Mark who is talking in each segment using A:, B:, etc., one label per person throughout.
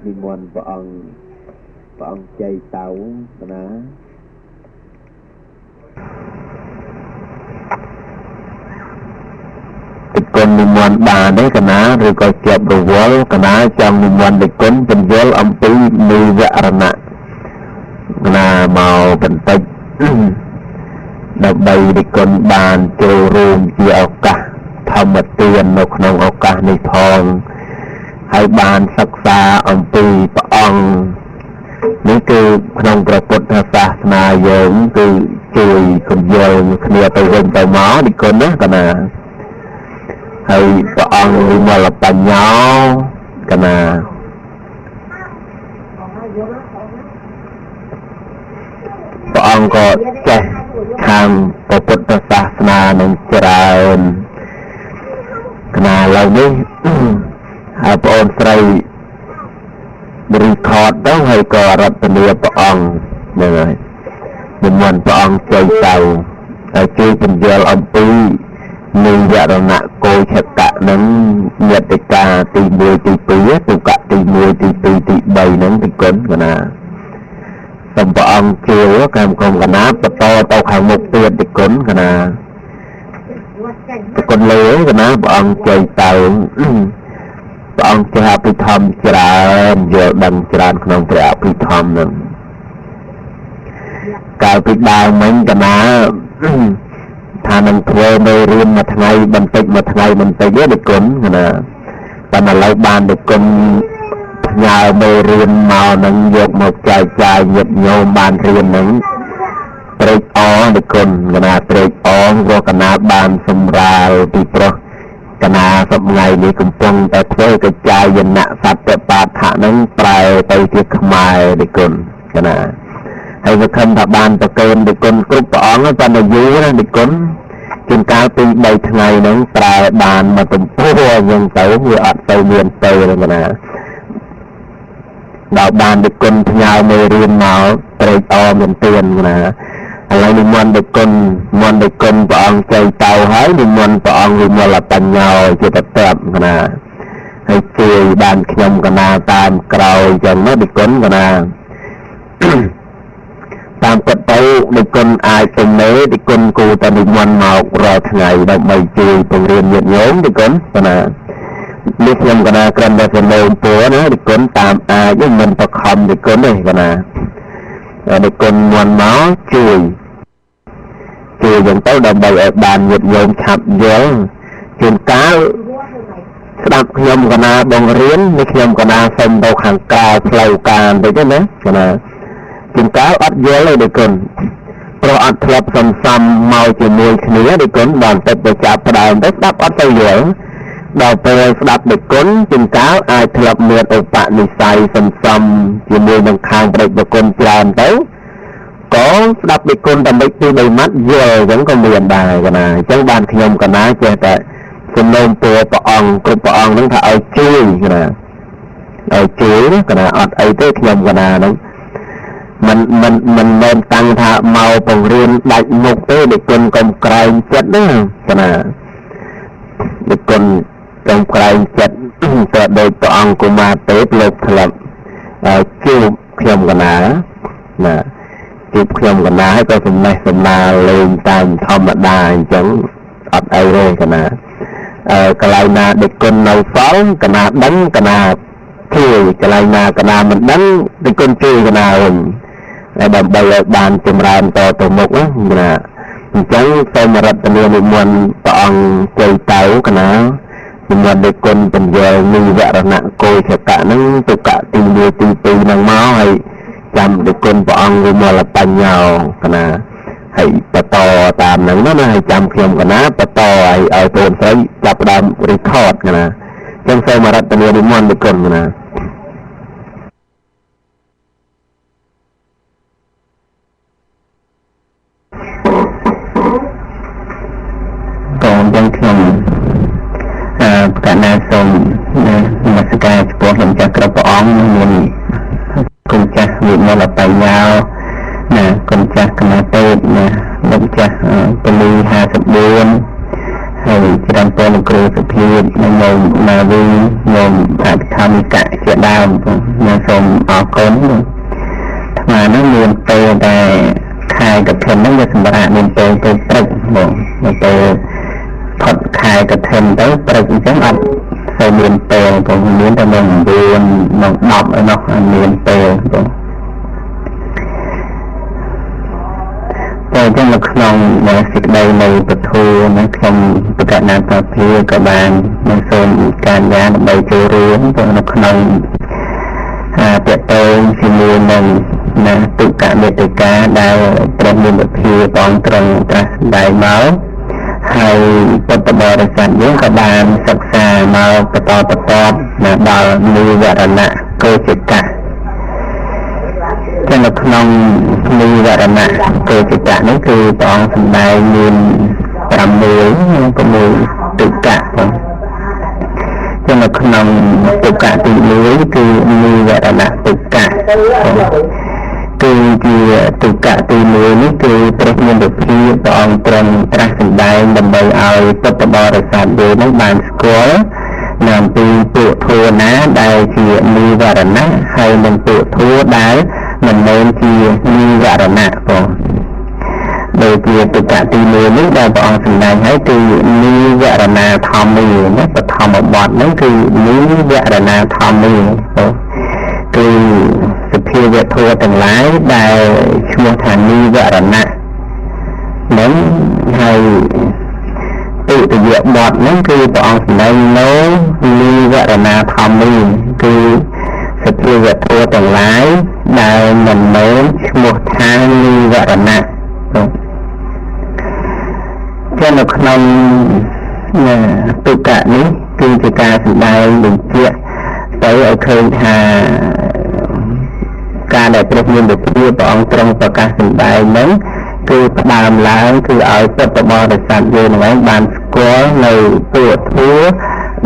A: นิมนต์พระองค์ใจเต่านะติดคนนิมนต์บาได้กันนะหรือก็เจ็บระวลกันนะจำนิมนต์ติดคนเป็นเยลอัมพีมีเวรณะนะเมาเป็นติดดับใบติดคนบานโจรูมเกี่ยวกับธรรมเตียนนกนองโอกาสในทองให้บานศึกษาอัมพีพระองค์นี่คือขนมกระปุกศาสนาเยิงคือจุยคนเยิงเคลียร์ไปเรื่องไปหมอดิคนนะกันนะให้พระองค์มีมรปัญญากันนะพระองค์ก็จะทำประปุกศาสนาหนึ่งเจริญกันนะเรานี่ให้พระองค์ใส่บริคอร์ดต้องให้กอรัตเนียพระองค์เลยนิมนต์พระองค์ใจเจ้าชื่อเป็นเยลอัมพีมียรณะโกชกะนั้นเยติกาตีมวยตีปีตุกะตีมวยตีปีตีใบนั้นเป็นคนกันนะสมพระองค์เชื่อการคงกันนะประตอตขังมุกเตือนเป็นคนกันนะเป็นคนเลี้ยงกันนะพระองค์ใจเจ้าพระองค์จะหาพิธรรมจราเยอะดังจราขนมพระพิธรรมนั้นกายพิดาวเหมือนกันนะถ้านังเทวไม่เรียนมาทางไงบันทึกมาทางไงมันไปเยอะเด็กคนนะแต่มาไล่บานเด็กคนยาวไม่เรียนมานังยกมาใจหยัดโยมบานเรียนนังเตรกอ้อเด็กคนนะเตรกอ้อก็กันนะบานสมราตีโปรกนาสมัยนี้กำปองแต่เพื่อกระจายยันนะสัตว์แต่ปาฐานั้นปลายไปที่ขมายเด็กคนกันนะให้มาคำตะบานตะเกินเด็กคนกรุ๊ปอ้องแล้วตอนอายุนะเด็กคนจนการปีใบทางไงนั้นปลายบานมาเป็นผู้ยังเต่าเมื่ออัดเต่าเวียนเตยเลยนะดาวบานเด็กคนพยาวไม่เรียนมาเตยตอมันเตือนนะอะไรนิมนต์เด็กคนพระองค์ใจเต่าหายนิมนต์พระองค์นิมนต์ละปัญญาจะตัดแตบนะให้ช่วยบานขยมกันนะตามกล่าวอย่างนั้นเด็กคนกันนะตามกฎเต้าเด็กคนอายเป็นเนื้อเด็กคนกูแต่นิมนต์มารอทั้งไงได้ไม่ช่วยไปเรียนเยอะโยมเด็กคนกันนะเด็กขยมกันนะกระนั้นเป็นโลมตัวนะเด็กคนตามอายยังมันประคำเด็กคนเลยกันนะเด็กคนมวนเมาช่วยอย่างเต้าดำใบบานหยุดโยมฉับเยอะจนก้าวสดับขยมกันนะบงเรียนไม่ขยมกันนะเส้นเตาขังกาวเพลาการไปด้วยนะกันนะจนก้าวอัดเยอะเลยเด็กคนเพราะอัดทลับซ้ำๆเมาจนมวยเนื้อเด็กคนบานเต็มไปจับประดามได้สดับอัดไปเยอะดาวไปสดับเด็กคนจนก้าวอายทลับเนื้ออุปะนิสัยซ้ำๆจนมวยบางคางไปเด็กคนจานเต้าcó đặc biệt con tầm bích đi đầy mắt giờ vẫn còn miền đài cái này chẳng bàn khi ông còn nói chơi tại phần nôm tua bỏ ong nó thà chui cái này chui đó cái này ở tới khi ông còn nói đúng mình nên tăng thà màu bằng riêng đại mục tới để con công cài chết đó cái này để con công cài chết tại đây bỏ ong của ma tới lục thật chui khi ông còn nói nèจุดขยมกันนะให้ก็สมนาลืมตามธรรมดาจังอัดไอเร่กันนะกลายนาเด็กคนเราฟ้องกันนะดังกันนะที่กลายนากันนะมันดังเด็กคนช่วยกันนะดำไปบานจำรานต่อตัวมุกนะจังใส่มารับเนียนิมนต์ตองใจเต่ากันนะนิมนต์เด็กคนเป็นเยอะมีเวรณะโกยกะนั่งตุกะตีเดียตีปีนางม้าให้จำเด็กคนพระองค์วิมลปัญญากันนะให้ปะตอตามนั้นนะให้จำเพียงกันนะปะตอไอ้ตัวใส่จับดำรีคอร์ดกันนะจังใส่มารัตเนียนิมนต์เด็กคนกันนะตอนยังเพียงการนาสมมาสการโปรเห็นจากกระป๋องมีคุณจะวิมลปัญญาคุณจะกนาเตนะลงจะปลี50 เดือน ហើយច្រើនពរគ្រូសុភាពនិងញោមណាវីញោមអធិធម្មិកៈជាដើមខ្ញុំសូមអរគុណថ្មនោះមានពេលតែខែកឋិនហ្នឹងវាសម្រាប់មានពេលទៅព្រឹកមកពេលផុតខែកឋិនទៅព្រឹកអញ្ចឹងអត់សូវមានពេលក៏មានតែមក9មក10ឯនោះមានពេលទៅតែចឹងនៅក្នុងសេចក្តីនៃពធនឹងខ្ញុំប្រកាសណាតភាក៏បាននឹងសូមការញាដើម្បីចូលរួមទៅនៅក្នុងតេតងជាមួយនឹងទុក្ខមេត្តាដែលព្រះមានវិភាបងត្រង់ត្រាស់ស្ដែងមកហើយពុទ្ធបរិស័ទយើងក៏បានសិក្សាមកបន្តដល់និវរណៈកោចកៈនៅក្នុងនិវរណៈកោចកៈនេះគឺព្រះអង្គសម្ដែងមាន6ទុក្ខៈចឹងនៅក្នុងទុក្ខៈទី1គឺនិវរណៈទុក្ខៈគឺជាទុក្ខៈទី1នេះគឺព្រះមានវិភាព្រះអង្គទ្រង់ត្រាស់សម្ដែងដើម្បីឲ្យពុទ្ធបរិស័ទយើងនឹងបានស្គាល់នៅអំពីពុទ្ធធម៌ណាដែលជានិវរណៈហើយនឹងពុទ្ធធម៌ដែលមិនមែនជានិវរណៈផងដោយជាទុក្ខៈទី1នេះដែលព្រះអង្គសម្ដែងឲ្យគឺនិវរណៈធម្មាណាបឋមបទហ្នឹងគឺនិវរណៈធម្មាគឺសភាវធម៌ទាំងឡាយដែលឈ្មោះថានិវរណៈនឹងហើយទុតិយបទហ្នឹងគឺព្រះអង្គសម្ដែងនៅនិវរណៈធម្មាគឺសភាវធម៌ទាំងឡាយដែលមិនមែនឈ្មោះថានិវរណៈចឹងនៅក្នុងទុក្ខៈនេះគឺជាការសម្ដែងបញ្ជាក់ទៅឲ្យឃើញថាការដែលព្រះមានវិភាព្រះអង្គទ្រង់ប្រកាសសម្ដែងហ្នឹងគឺផ្ដើមឡើងគឺឲ្យពុទ្ធបរិស័ទយើងហ្នឹងបានស្គាល់នៅពុទ្ធធម៌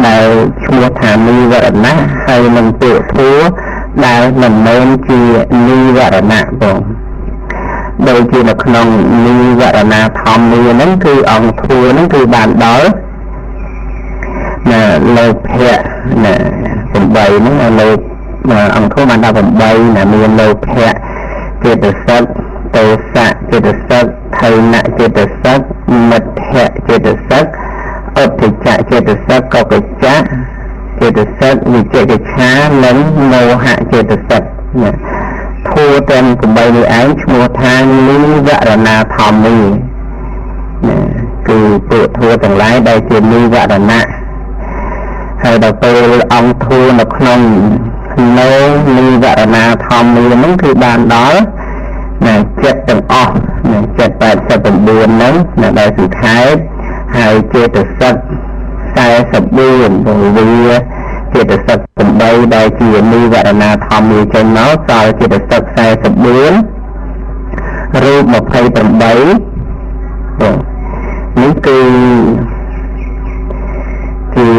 A: ដែលឈ្មោះថានិវរណៈហើយនឹងពុទ្ធធម៌ដែលមិនមែនជានិវរណៈផងដោយជានៅក្នុងនិវរណៈធម្មាហ្នឹងគឺអង្គធម៌ហ្នឹងគឺបានដល់លោភៈ8ហ្នឹងលោកអង្គធម៌បានដល់8មានលោភៈចេតសិកទោសៈចេតសិកថៃនៈចេតសិកមិទ្ធៈចេតសិកឧទ្ធិចៈចេតសិកកកចៈចេតសិកវិជកិច្ឆានិងមោហៈចេតសិកធម៌ទាំង8នេះឯងឈ្មោះថានិវរណៈធម្មាគឺពុទ្ធធម៌ទាំងឡាយដែលជានិវរណៈហើយដល់ពេលអង្គធម៌នៅក្នុងនៅនិវរណៈធម្មាហ្នឹងគឺបានដល់ចិត្តទាំងអស់ចិត្ត89ហ្នឹងដែលសង្ខេបហើយចេតសិក44វាចេតសិក8ដែលជានិវរណៈធម្មាចេញមកសល់ចេតសិក44រូប28នេះគឺជា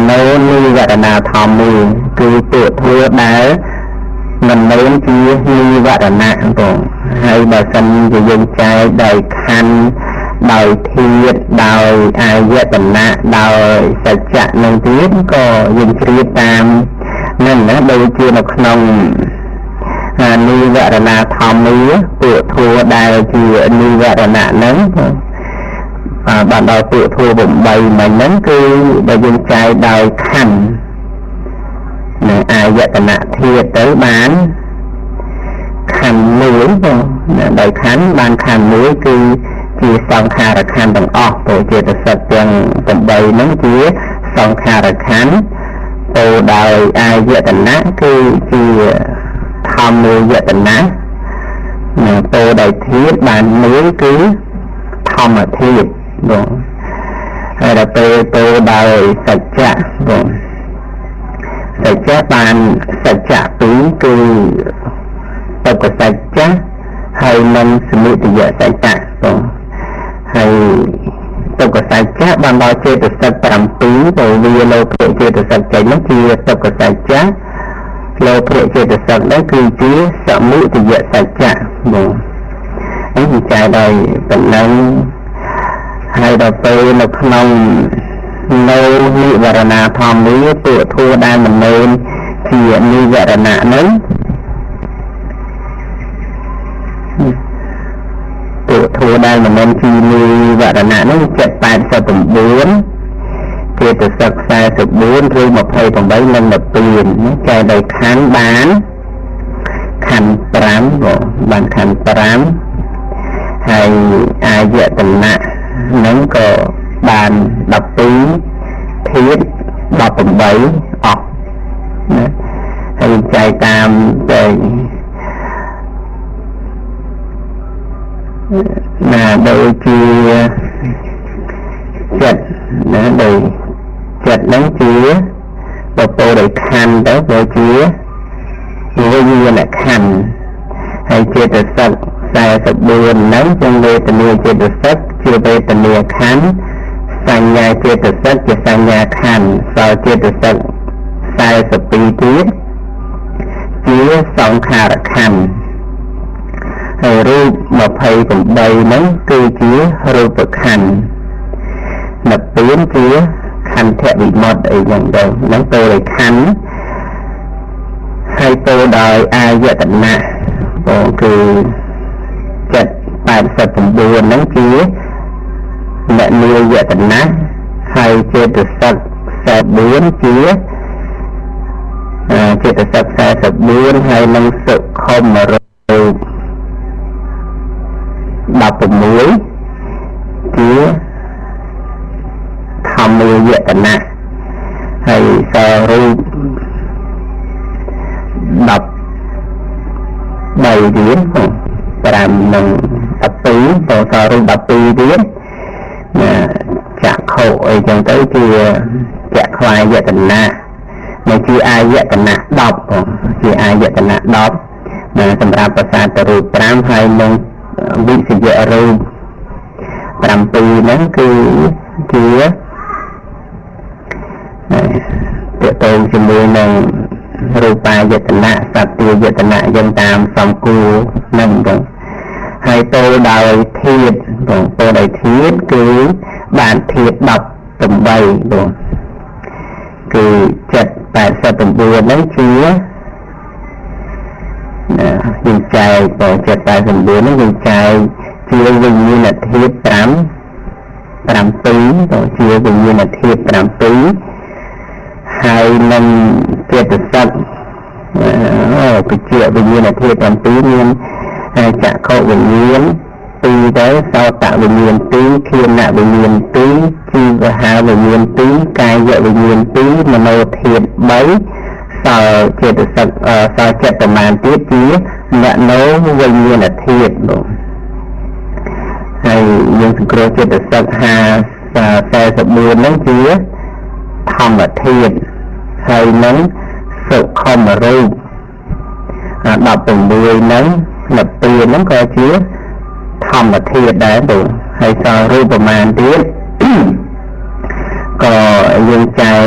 A: នៅនិវរណៈធម្មាគឺពុទ្ធធម៌ដែលមិនមែនជានិវរណៈផងហើយបើសិនជាយើងចែកដោយខណ្ឌដោយធាតុដោយអាយតនៈដោយសច្ចៈនឹងទៀតក៏យើងជ្រាបតាមនឹងណាដូចជានៅក្នុងនិវរណៈធម្មាពុទ្ធធម៌ដែលជានិវរណៈហ្នឹងបានដល់ពុទ្ធធម៌8មិញហ្នឹងគឺបើយើងចែកដោយខណ្ឌអាយតនៈធាតុទៅបានខណ្ឌ1ដោយខណ្ឌបានខណ្ឌ1គឺជាសង្ខារខណ្ឌទាំងអស់ព្រោះចេតសិកទាំង8ហ្នឹងជាសង្ខារខណ្ឌពោដោយអាយតនៈគឺជាធម្មយតនៈពោដោយធាតុបាន1គឺធម្មធាតុហើយដល់ពេលពោដោយសច្ចៈសច្ចៈបានសច្ចៈ2គឺទុក្ខសច្ចៈហើយនឹងសមុទយសច្ចៈហើយទុក្ខសច្ចៈបានដល់ចេតសិក7ទៅវាលោភៈចេតសិកចេញនោះជាទុក្ខសច្ចៈលោភៈចេតសិកនោះគឺជាសមុទយសច្ចៈនេះវិចារដោយប៉ុណ្ណឹងហ ហើយដល់ពេលនៅក្នុងនៅនិវរណាធម្មនេះតួធัวដែលមិនមែនជានិវរណៈហ្នឹងតួធัวដែលមិនមែនជានិវរណៈហ្នឹងចិត្ត89ជាទៅសិក្សា44ឬ28និងនិព្វានចែកដោយខណ្ឌបានខណ្ឌ5បានខណ្ឌ5ហើយអាយតនៈហ្នឹងក៏បាន12ធាតុ18អស់ណាហើយចែកតាមទៅណាដូចជាចិត្តណាដូចចិត្តហ្នឹងជាបពោដោយខណ្ឌទៅវាជាវិញ្ញាណខណ្ឌហើយចេតសិក44ហ្នឹងជាវេទនាចេតសិកជាវេទនាខណ្ឌសញ្ញាចេតសិកជាសញ្ញាខណ្ឌសោចេតសិក42ទៀតជាសង្ខារខណ្ឌហើយរូប28ហ្នឹងគឺជារូបខណ្ឌនិព្វានជាខន្ធវិមុតអីយ៉ាងទៅហ្នឹងទៅដោយខណ្ឌហើយទៅដោយអាយតនៈគឺចិត្ត89ហ្នឹងជាមនីយតនៈហើយចេតសិក44ជាចេតសិក44ហើយនឹងសុខុមរូប16ជាធម្មយតនៈហើយសរូប13ទៀត5និង12ទៅសរូប12ទៀតចក្ខុអីចឹងទៅជាចក្ខវាយតនៈនិងជាអាយតនៈ10ជាអាយតនៈ10សម្រាប់ប្រសាទរូប5ហើយនឹងវិសយរូប7ហ្នឹងគឺជាតើតើជាមួយនឹងរូបាយតនៈសត្វយតនៈយ៉ាងតាមសំគូនឹងទៅហើយទៅដោយធាតុទៅដោយធាតុគឺបានធាតុ18គឺចិត្ត89ហ្នឹងជាយើងចែកទៅចិត្ត89ហ្នឹងយើងចែកជាវិញ្ញាណធាតុ7ទៅជាវិញ្ញាណធាតុ7ហើយនឹងចេតសិកគឺជាវិញ្ញាណធាតុ7មានចក្ខុវិញ្ញាណ2ទៅសោតវិញ្ញាណ2ឃានវិញ្ញាណ2ជីវហាវិញ្ញាណ2កាយវិញ្ញាណ2មโนធាតុ3សល់ចេតសិកសល់ចិត្តប្រមាណទៀតជាមโนវិញ្ញាណធាតុហើយយើងសង្គ្រោះចេតសិក44ហ្នឹងជាធម្មធាតុហើយនឹងសុខុមរូប16ហ្នឹងនិព្វានហ្នឹងក៏ជាធម្មធាតុដែរបងហើយសល់រូបប្រមាណទៀតក៏យើងចែក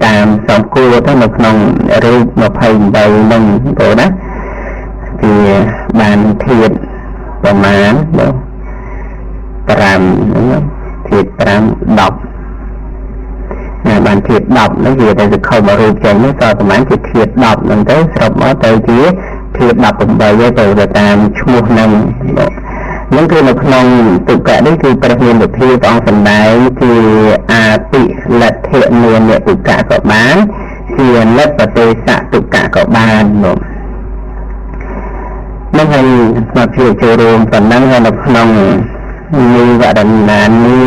A: តាមសំគួរទៅនៅក្នុងរូប28ហ្នឹងបងណាជាបានធាតុប្រមាណបង5ធាតុ5 10បានធាតុ10ហ្នឹងវាតែសង្ខុមរូបចេញនេះក៏ប្រហែលជាធាតុ10ហ្នឹងទៅស្រុបមកទៅជាធាតុ18ទៅតាមឈ្មោះហ្នឹងហ្នឹងគឺនៅក្នុងទុក្កៈនេះគឺព្រះមានវិធីព្រះអង្គសម្ដែងជាអាតិលទ្ធិនាមទុក្កៈក៏បានជានិបទេសៈទុក្កៈក៏បាននោះនឹងហើយស្មារតីចូលរួមប៉ុណ្ណឹងហើយនៅក្នុងនិវរណានិ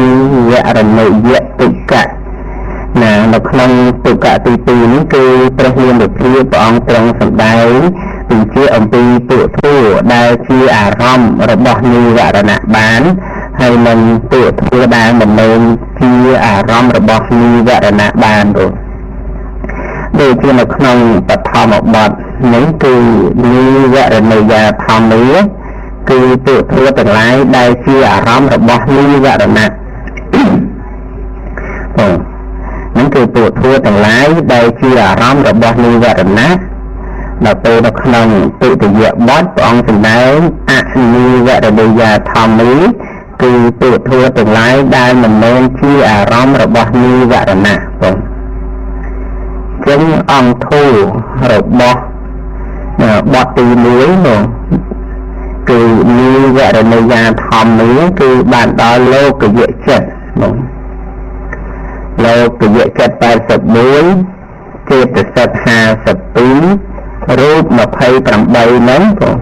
A: វរណយទុក្កៈនៅក្នុងទុក្កៈទី2នេះគឺព្រះមានវិធីព្រះអង្គទ្រង់សម្ដែងពីជាអំពីទុក្ខធัวដែលជាអារម្មណ៍របស់និវរណៈបានហើយនឹងទុក្ខធัวដែលមិនមែនជាអារម្មណ៍របស់និវរណៈបានដូចជានៅក្នុងបឋមបទនេះគឺនិវរណយាធម្មាគឺទុក្ខធัวទាំងឡាយដែលជាអារម្មណ៍របស់និវរណៈនឹងគឺទុក្ខធัวទាំងឡាយដែលជាអារម្មណ៍របស់និវរណៈដល់ពេលនៅក្នុងទុតិយបទព្រះអង្គសម្ដែងអនិវរណយាធម្មា គឺទូធัวទាំងឡាយដែលមិនមែនជាអារម្មណ៍របស់និវរណៈបងចឹងអង្គធัวរបស់បទទី1នោះគឺនិវរណញ្ញាធម្មនេះគឺបានដល់លោកយៈចិត្តបងលោកយៈចិត្ត81ចេតសិក52រូប28ហ្នឹងបង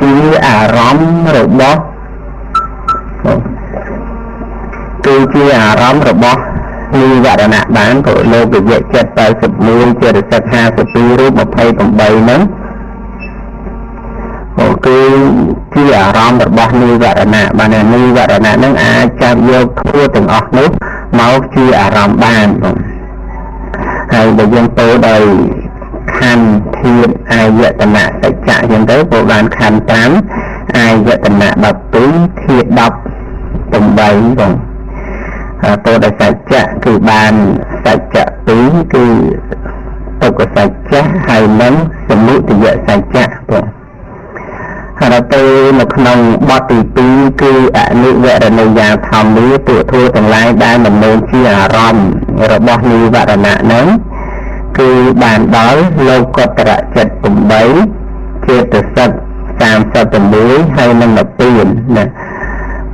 A: ជាអារម្មណ៍របស់គឺជាអារម្មណ៍របស់និវរណៈបានក៏លោកយៈចិត្ត81ចេតសិក52រូប28ហ្នឹងគឺជាអារម្មណ៍របស់និវរណៈបាននិវរណៈហ្នឹងអាចចាប់យកធัวទាំងអស់នោះមកជាអារម្មណ៍បានបងហើយបើយើងទៅដោយខណ្ឌធាតុអាយតនៈសច្ចៈចឹងទៅក៏បានខណ្ឌ5អាយតនៈ12ធាតុ18បងទៅដោយសច្ចៈគឺបានសច្ចៈ2គឺទុក្ខសច្ចៈហើយនឹងសមុទយសច្ចៈបងហើយទៅនៅក្នុងបទទី2គឺអនិវរណញ្ញាធម្មនេះពួកធัวទាំងឡាយដែលមិនមែនជាអារម្មណ៍របស់និវរណៈហ្នឹងគឺបានដល់លោកតរចិត្ត8ចេតសិក36ហើយនឹងនិព្វានណា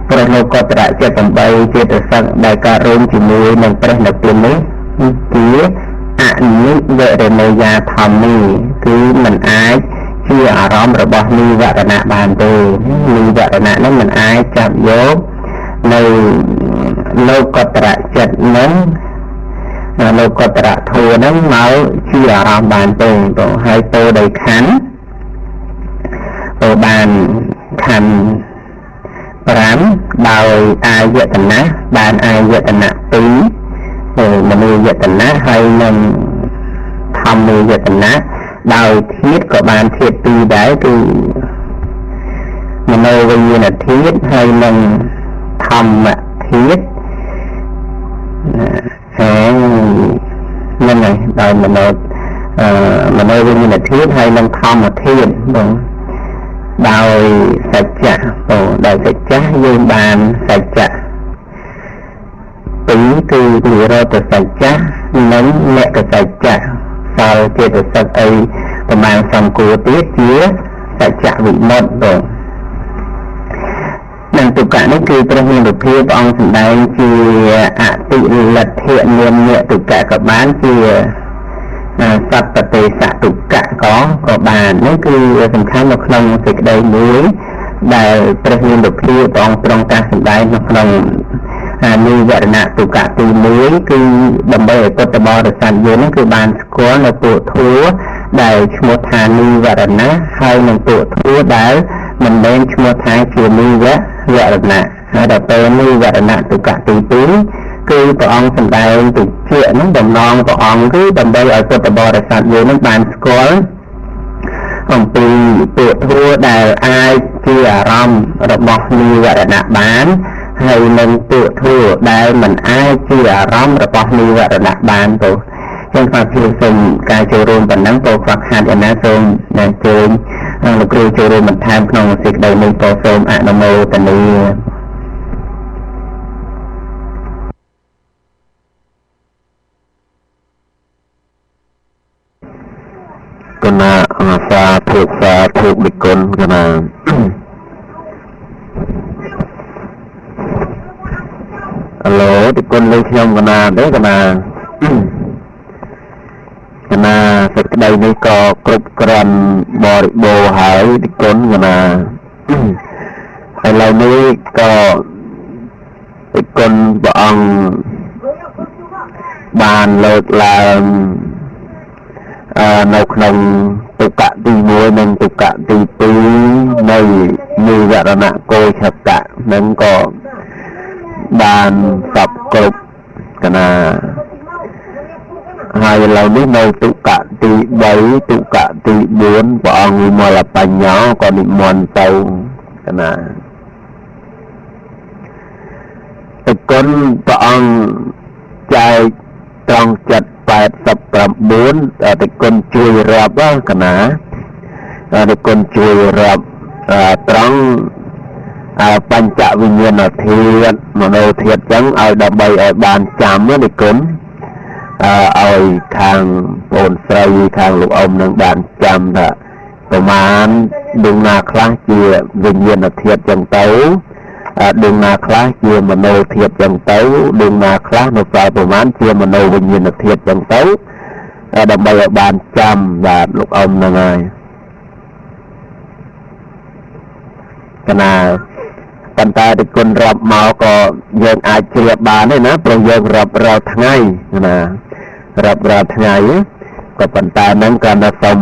A: ព្រះលោកតរចិត្ត8ចេតសិកដែលកើតរួមជាមួយនឹងព្រះនិព្វាននេះគឺអនិវរណញ្ញាធម្មនេះគឺមិនអាចជាអារម្មណ៍របស់និវរណៈបានទេនិវរណៈនោះមិនអាចចាប់យកនៅលោកតរចិត្តនឹងលោកតរធัวហ្នឹងមកជាអារម្មណ៍បានទេទៅហើយទៅដោយខណ្ឌទៅបានខណ្ឌ5ដោយអាយតនៈបានអាយតនៈ2មនោយតនៈហើយនឹងធម្មយតនៈដោយធាតុក៏បានធាតុ2ដែរគឺមនោវិញ្ញាណធាតុហើយនឹងធម្មធាតុហ្នឹងហើយដោយមនោវិញ្ញាណធាតុហើយនឹងធម្មធាតុបងដោយសច្ចៈបងដោយសច្ចៈយើងបានសច្ចៈ2គឺនិរោធសច្ចៈនិងមគ្គសច្ចៈសល់ចេតសិកអីប្រមាណសំគួរទៀតជាសច្ចៈវិមុតต์បងនឹងទុក្ខនេះគឺព្រះនិព្វានព្រះអង្គសម្ដែងជាអតិលទ្ធិនាមទុក្ខក៏បានជាសត្វបទេសទុក្ខក៏បាននេះគឺសំខាន់នៅក្នុងសេចក្តីមួយដែលព្រះនិព្វានព្រះអង្គទ្រង់តាសម្ដែងនៅក្នុងនិវរណៈទុក្ខទី1គឺដើម្បីឲ្យពុទ្ធបរិស័ទយើងនឹងគឺបានស្គាល់នៅពួកធัวដែលឈ្មោះថានិវរណៈហើយនឹងពួកធัวដែលមិនមែនឈ្មោះថាជានិវរណៈហើយដល់ពេលនិវរណៈទុក្ខទី2គឺព្រះអង្គសម្ដែងទុច្ឆនឹងដំណងព្រះអង្គគឺដើម្បីឲ្យពុទ្ធបរិស័ទយើងនឹងបានស្គាល់អំពីពួកធัวដែលអាចជាអារម្មណ៍របស់និវរណៈបានហើយនឹងពួកធัวដែលមិនអាចជាអារម្មណ៍របស់និវរណៈបានទៅចឹងខ្ញុំសូមការចូលរួមប៉ុណ្ណឹងទៅខ្វះខាតឯណាសូមអញ្ជើញលោកគ្រូចូលរួមបន្ថែមក្នុងសេចក្តីនេះក៏សូមអនុមោទនាគណៈអាសាធុបិគុណគណៈហៅទីគុណលើខ្ញុំគណៈទេគណៈសេចក្តីនេះក៏គ្រប់គ្រាន់បរិបូរណ៍ហើយទីគុណគណៈឥឡូវនេះក៏ទីគុណព្រះអង្គបានលើកឡើងនៅក្នុងទុក្ខទី1និងទុក្ខទី2នៃនិវរណៈកោឆកៈនឹងក៏បានសពគ្រប់កណាហើយឥឡូវនេះនៅទុក្ខទី3ទុក្ខទី4ព្រះអង្គវិមលបញ្ញោក៏និមន្តទៅកណាតែគុណព្រះអង្គចែកត្រង់ចិត្ត89តែគុណជួយរាប់កណាតែគុណជួយរាប់ត្រង់ បញ្ចវិញ្ញាណធាតុមโนធាតុចឹងឲ្យដើម្បីឲ្យបានចាំណាគុណឲ្យខាងបងស្រីខាងលោកអ៊ំនឹងបានចាំថាប្រមាណដួងណាខ្លះជាវិញ្ញាណធាតុចឹងទៅដួងណាខ្លះជាមโนធាតុចឹងទៅដួងណាខ្លះនៅតែប្រមាណជាមโนវិញ្ញាណធាតុចឹងទៅដើម្បីឲ្យបានចាំបាទលោកអ៊ំហ្នឹងហើយកណាប៉ុន្តែទីគុណរាប់មកក៏យើងអាចជ្រាបបានទេណាព្រោះយើងរាប់រាល់ថ្ងៃណារាប់រាល់ថ្ងៃក៏ប៉ុន្តែហ្នឹងក៏នៅសូម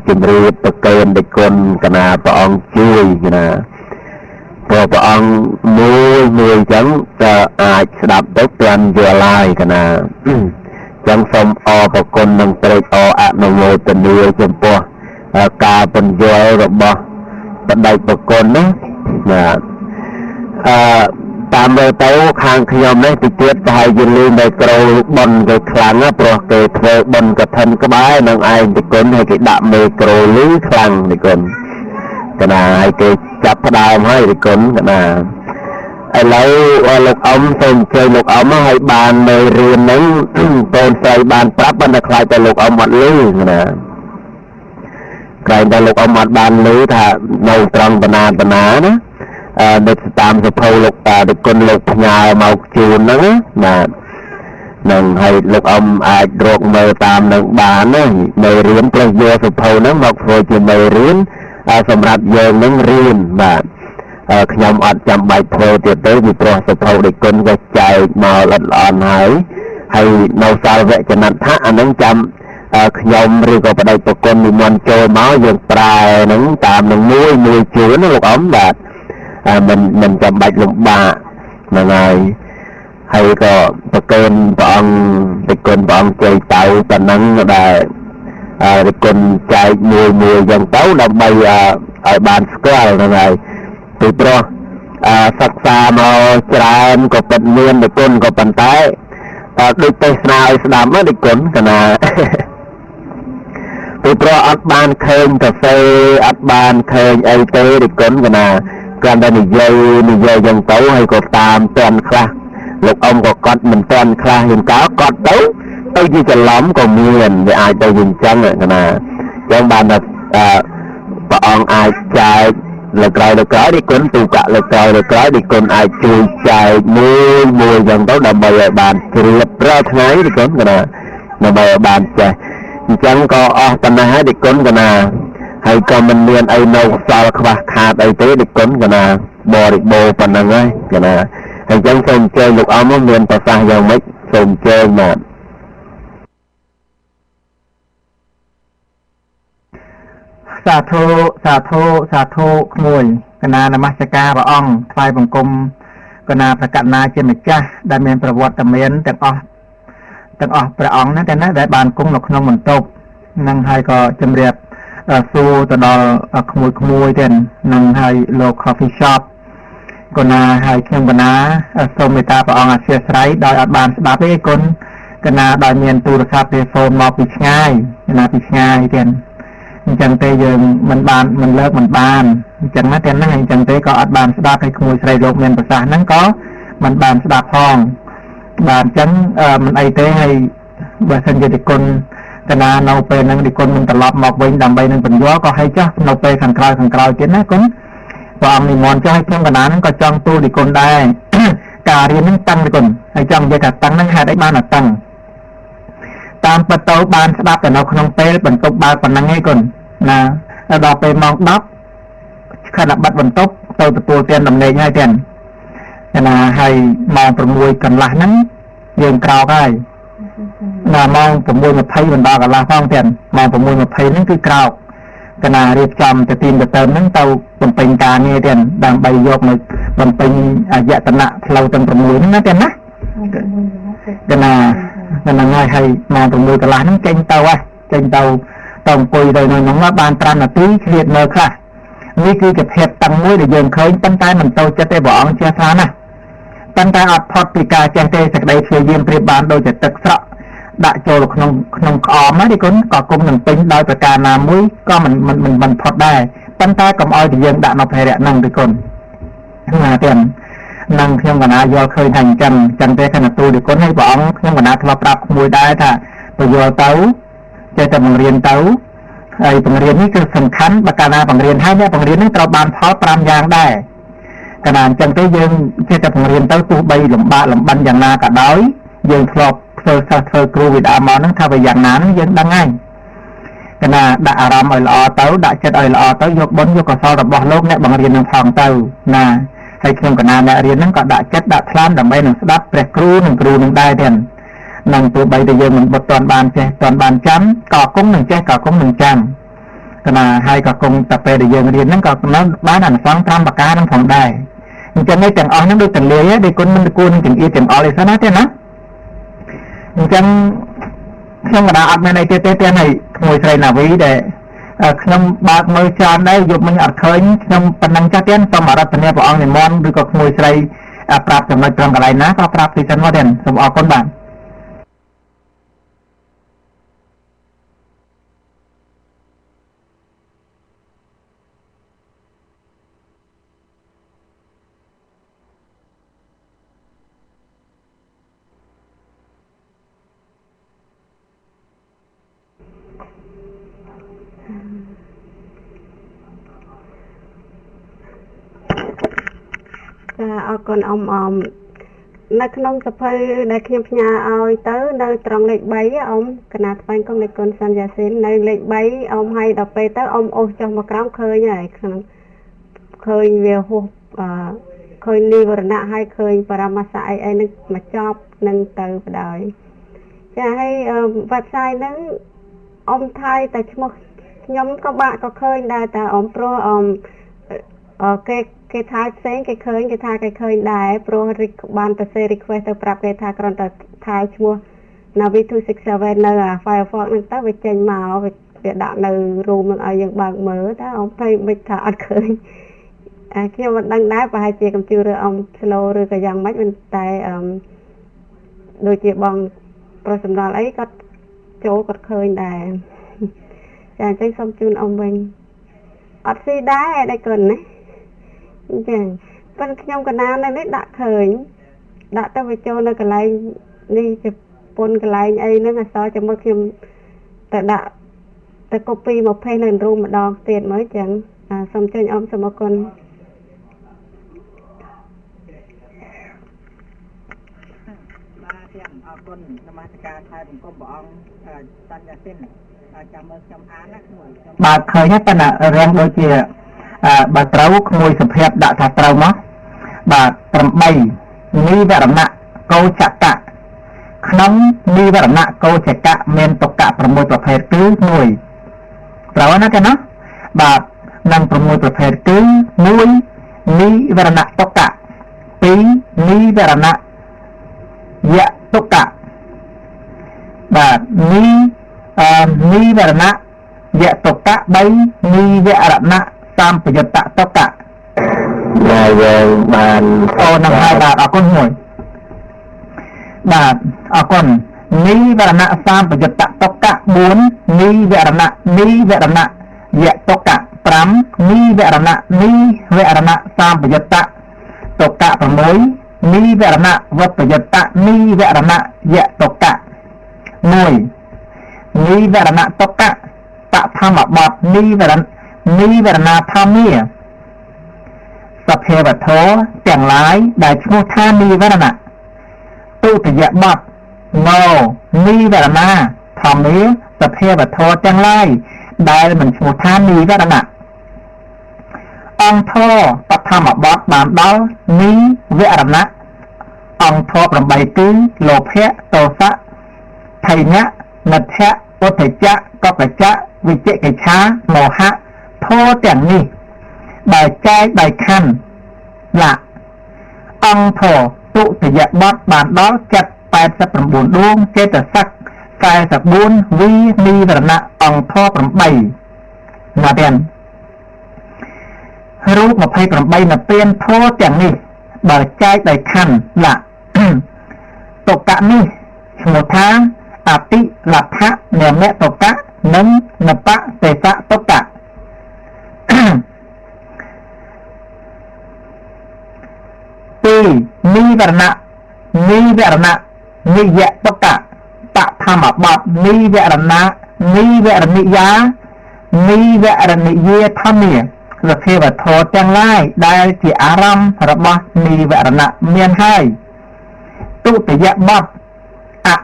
A: ជំរាបប្រកេនទីគុណកណាព្រះអង្គជួយណាព្រោះព្រះអង្គមួយចឹងក៏អាចស្ដាប់ទៅပြန်យល់ហើយកណាចឹងសូមអរព្រគុណនិងត្រេកអរអនុមោទនាចំពោះការបញ្យល់របស់បដិប្រគុណណាតាមមើលទៅខាងខ្ញុំនេះទីទៀតប្រហែលជាលឺនៅក្រោយបនគេខ្លាំងណាព្រោះគេធ្វើបនកឋិនក្បែរនឹងឯងទីគុណហើយគេដាក់មេក្រូលឺខ្លាំងទីគុណកណាហើយគេចាប់ផ្ដើមហើយទីគុណកណាឥឡូវលោកអ៊ំសូមអញ្ជើញលោកអ៊ំឲ្យបាននៅរៀនហ្នឹងកូនស្រីបានប្រាប់ប៉ុន្តែខ្លាចតែលោកអ៊ំអត់លឺណាក្រែងតែលោកអ៊ំអត់បានលឺថានៅត្រង់បណ្ណាណាដូចតាមសភៅលោកទីគុណលោកផ្ញើមកជូនហ្នឹងណានឹងឲ្យលោកអ៊ំអាចរកមើលតាមនឹងបានណានៅរៀនផ្លេសយកសភៅហ្នឹងមកធ្វើជាមេរៀនសម្រាប់យើងនឹងរៀនបាទខ្ញុំអត់ចាំបាច់ធ្វើទៀតទេពីព្រោះសភៅទីគុណក៏ចែកមកល្អិតល្អន់ហើយនៅសាលវចនដ្ឋៈអានឹងចាំខ្ញុំឬក៏បដិប្រគុណនិមន្តចូលមកយើងប្រែហ្នឹងតាមនឹងមួយជឿនលោកអ៊ំបាទមិនចាំបាច់លំបាកហ្នឹងហើយក៏ប្រកេនព្រះអង្គទីគុណព្រះអង្គជ័យតៅប៉ុណ្ណឹងដែលទីគុណចែកមួយយ៉ាងទៅដើម្បីឲ្យបានស្គាល់ហ្នឹងហើយពីព្រោះសិក្សាមកច្រើនក៏ពិតមានទីគុណក៏ប៉ុន្តែដូចទេសនាឲ្យស្ដាប់ទីគុណកណាពីព្រោះអត់បានឃើញកាហ្វេអត់បានឃើញអីទេទីគុណកណាគ្រាន់តែនិយាយយ៉ាងទៅហើយក៏តាមតាន់ខ្លះលោកអ៊ំក៏កត់មិនតាន់ខ្លះយ៉ាងកោកត់ទៅជាច្រឡំក៏មានវាអាចទៅវិញចឹងណាចឹងបានថាព្រះអង្គអាចចែកលើក្រោយទីគុណទូកៈលើក្រោយទីគុណអាចជួយចែកមួយយ៉ាងទៅដើម្បីឲ្យបានជ្រាបរាល់ថ្ងៃទីគុណណាដើម្បីឲ្យបានចេះអញ្ចឹងក៏អស់ប៉ុណ្ណេះហើយទីគុណណាហើយក៏មិនមានអីនៅខ្សល់ខ្វះខាតអីទេទីគុណណាបរិបូរប៉ុណ្ណឹងហើយណាហើយអញ្ចឹងសូមអញ្ជើញលោកអ៊ំមានប្រសាសន៍យ៉ាងម៉េចសូមអញ្ជើញបាទ
B: សាធុក្មួយកណានមស្ការព្រះអង្គថ្វាយបង្គំកណាប្រកាសណាជាម្ចាស់ដែលមានប្រវត្តិមានទាំងអស់ព្រះអង្គណាតែណាដែលបានគង់នៅក្នុងបន្ទប់នឹងហើយក៏ជំរាបសួរទៅដល់ក្មួយទៀតនឹងហើយលោក coffee shop កណាហើយខ្ញុំកណាសូមមេត្តាព្រះអង្គអធិស្ឋានដោយអត់បានស្ដាប់ទេគុណកណាដោយមានទូរស័ព្ទ telephone មកពីឆ្ងាយពីឆ្ងាយទៀតអញ្ចឹងទេយើងមិនលើកមិនបានអញ្ចឹងណាតែហ្នឹងអញ្ចឹងទេក៏អត់បានស្ដាប់ឲ្យក្មួយស្រីលោកមានប្រសាសន៍ហ្នឹងក៏មិនបានស្ដាប់ផងបាទអញ្ចឹងមិនអីទេហើយបើសិនជាទីគុណកណានៅពេលហ្នឹងទីគុណមិនត្រឡប់មកវិញដើម្បីនឹងបញ្យល់ក៏ឲ្យចាស់នៅពេលខាងក្រោយទៀតណាគុណព្រះអង្គនិមន្តចាស់ឲ្យខ្ញុំកណាហ្នឹងក៏ចង់ទូលទីគុណដែរការរៀនហ្នឹងតាំងទីគុណហើយចង់និយាយថាតាំងហ្នឹងហេតុអីបានតែតាំងតាមពិតទៅបានស្ដាប់តែនៅក្នុងពេលបន្ទប់បើកប៉ុណ្ណឹងឯងគុណណាដល់ពេលម៉ោង10ខណ្ឌបិទបន្ទប់ទៅទទួលទានដំណេកហើយទៀតណាហើយម៉ោង6កន្លះហ្នឹងយើងក្រោកហើយណាម៉ោង6:20មិនដល់កន្លះផងទៀតម៉ោង6:20ហ្នឹងគឺក្រោកកណារៀបចំទៅទីទៅហ្នឹងទៅបំពេញការងារទៀតដើម្បីយកមកបំពេញអយតនៈផ្លូវទាំង6ហ្នឹងណាទៀតណាកណាហ្នឹងហើយម៉ោង6កន្លះហ្នឹងចេញទៅអង្គុយទៅនៅហ្នឹងបាន5នាទីឃ្លាតនៅខ្លះនេះគឺជាភាពតាំងមួយដែលយើងឃើញប៉ុន្តែមិនទៅចិត្តទេព្រះអង្គចេះថាណាប៉ុន្តែអត់ផុតពីការចេះទេសក្តីព្យាយាមប្រៀបបានដូចជាទឹកស្រក់ដាក់ចូលក្នុងក្អមណាទីគុណក៏គុំនឹងពេញដោយប្រការណាមួយក៏មិនផុតដែរប៉ុន្តែកុំឲ្យតែយើងដាក់នៅភេរៈហ្នឹងទីគុណ ណាទៀតនឹងខ្ញុំកណាយកឃើញថាអញ្ចឹងទេគណៈទូឌីគុណឲ្យព្រះអង្គខ្ញុំកណាធ្លាប់ប្រាប់មួយដែរថាពយល់ទៅចេះតែបង្រៀនទៅហើយបង្រៀននេះគឺសំខាន់បើកាលណាបង្រៀនហើយអ្នកបង្រៀននឹងត្រូវបានផល5យ៉ាងដែរកាលណាអញ្ចឹងទេយើងចេះតែបង្រៀនទៅទោះបីលំបាកលំបិនយ៉ាងណាក៏ដោយយើងធ្លាប់ធ្វើសិស្សធ្វើគ្រូវិដាមកហ្នឹងថាវាយ៉ាងណាយើងដឹងហើយកណាដាក់អារម្មណ៍ឲ្យល្អទៅដាក់ចិត្តឲ្យល្អទៅយកបុណ្យយកកុសលរបស់លោកអ្នកបង្រៀននឹងផងទៅណាហើយខ្ញុំកណាអ្នករៀនហ្នឹងក៏ដាក់ចិត្តដាក់ថ្លាន់ដើម្បីនឹងស្ដាប់ព្រះគ្រូនឹងគ្រូនឹងដែរទៀតនឹងទោះបីតែយើងមិនបុតទាន់បានចេះទាន់បានចាំក៏គង់នឹងចេះក៏គង់នឹងចាំកណាហើយក៏គង់តែពេលដែលយើងរៀនហ្នឹងក៏នៅបានអនុសង្ឃ5ប្រការហ្នឹងផងដែរអញ្ចឹងនេះទាំងអស់ហ្នឹងដូចទាំងលាយដូចគុណមិនគួរនឹងចង្អៀតទាំងអស់ទេសិនណាទេណាអញ្ចឹងខ្ញុំកណាអត់មានអីទេហើយក្មួយស្រីណាវីដែលខ្ញុំបើកមើលច្រើនដែរយប់មិញអត់ឃើញខ្ញុំប៉ុណ្ណឹងចាស់ទៀតសូមអរគុណព្រះអង្គនិមន្តឬក៏ក្មួយស្រីប្រាប់ចំណុចត្រង់កន្លែងណាក៏ប្រាប់ពីសិនមកទៀតសូមអរគុណបាទ
C: ចាអរគុណអ៊ំនៅក្នុងសភៅដែលខ្ញុំផ្ញើឲ្យទៅនៅត្រង់លេខ3អ៊ំកណាថ្វាយគុំនៃគុណសាន់យ៉ាស៊ីននៅលេខ3អ៊ំឲ្យដល់ពេលទៅអ៊ំអូសចុះមកក្រោមឃើញហើយក្នុងឃើញវាហួសឃើញនិវរណៈហើយឃើញបរមសៈអីនឹងមកចប់នឹងទៅបដ ாய் ចាហើយ website ហ្នឹងអ៊ំថៃតែឈ្មោះខ្ញុំក៏បាក់ក៏ឃើញដែរតែអ៊ំព្រោះគេថាផ្សេងគេឃើញគេថាគេឃើញដែរព្រោះបានទៅ request ទៅប្រាប់គេថាគ្រាន់តែថាឈ្មោះ Navi 267 នៅ Firefox ហ្នឹងទៅវាចេញមកវាដាក់នៅ room ហ្នឹងឲ្យយើងបើកមើលតែអ៊ំភ័យមិនថាអត់ឃើញខ្ញុំមិនដឹងដែរប្រហែលជា computer អ៊ំ slow ឬក៏យ៉ាងម៉េចមិនតែដូចជាបងប្រុសសម្ដល់អីគាត់ចូលគាត់ឃើញដែរចាអញ្ចឹងសូមជូនអ៊ំវិញអត់ស៊ីដែរតែគាត់ណាចាប៉ុន្តែខ្ញុំកណានៅនេះដាក់ឃើញដាក់ទៅវាចូលនៅកន្លែងនេះជាពុនកន្លែងអីហ្នឹងអសល់ចាំមើលខ្ញុំទៅដាក់ទៅ copy មកផេសនៅ room ម្ដងទៀតមើលចឹងសូមជើញអ៊ំសូមអរគុណ
B: បាទទាំងអរគុណនមស្ការថែបង្គំព្រះអង្គសាន់យ៉ាស៊ីនចាំមើលខ្ញុំអានណាក្មួយបាទឃើញប៉ុន្តែរាំងដូចជាបើត្រូវក្មួយសុភាពដាក់ថាត្រូវមកបាទ8និវរណៈកោចកៈក្នុងនិវរណៈកោចកៈមានតុកៈ6ប្រភេទគឺ1ត្រូវណាគេណាបាទនិង6ប្រភេទគឺ1និវរណៈតុកៈ2និវរណៈយៈតុកៈបាទនិវរណៈយៈតុកៈ3និវរណៈតាមប្រយុទ្ធតុកៈ
A: ដែលយើងបាន
B: អូនឹងហើយបាទអរគុណមួយបាទអរគុណនិវរណៈតាមប្រយុទ្ធតុកៈ4និវរណៈយៈតុកៈ5និវរណៈតាមប្រយុទ្ធតុកៈ6និវរណៈវប្រយុទ្ធនិវរណៈយៈតុកៈ1និវរណៈតុកៈតធម្មបទនិវរណៈធម្មាសភាវធម៌ទាំងឡាយដែលឈ្មោះថានិវរណៈទុតិយបទណោនិវរណៈធម្មាសភាវធម៌ទាំងឡាយដែលមិនឈ្មោះថានិវរណៈអង្គធម៌បឋមបទបានដល់និវរណៈអង្គធម៌8គឺលោភៈទោសៈថៃញៈនិដ្ឋៈឧទ្ធចៈកកចៈវិជិកិច្ឆាមោហៈធម៌ទាំងនេះដែលចែកដោយខណ្ឌលៈអង្គធម៌ទុតិយបទបានដល់ចិត្ត89ដួងចេតសិក44វិនិវរណៈអង្គធម៌8ណាទៀតរូប28នៅពេលធម៌ទាំងនេះបើចែកដោយខណ្ឌលៈតុកៈនេះឈ្មោះថាអតិលដ្ឋៈនិមតុកៈនិងនបទេសតុកៈ นิวรณะนิวรณะนิยะตกะปะธรรมบัตนิวรณะนิวรณิยานิวรณิเยธรรมีสภาวะโทจังไล่ได้ที่อารมณ์ระบนิวรณะเมียนให้ตุติยะบัตอะ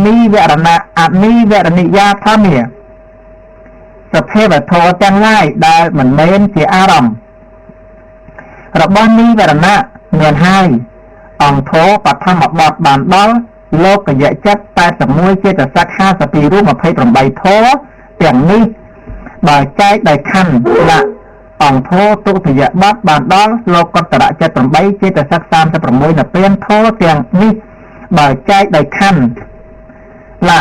B: นิวรณะอะนิวรณิยาธรรมีสภาวะโทจังไล่ได้เหมือนเมนที่อารมณ์ระบนิวรณะเมียนให้องโทปัทมบัตบานดอลโลกกะยะจัดแต่สมุยเจตสัก50 รูป28โทอย่างนี้บ่ายใจได้ขั้นละองโทตุติยะบัตบานดอลโลกกัตระ78เจตสัก36น่ะเป็นโทอย่างนี้บ่ายใจได้ขั้นละ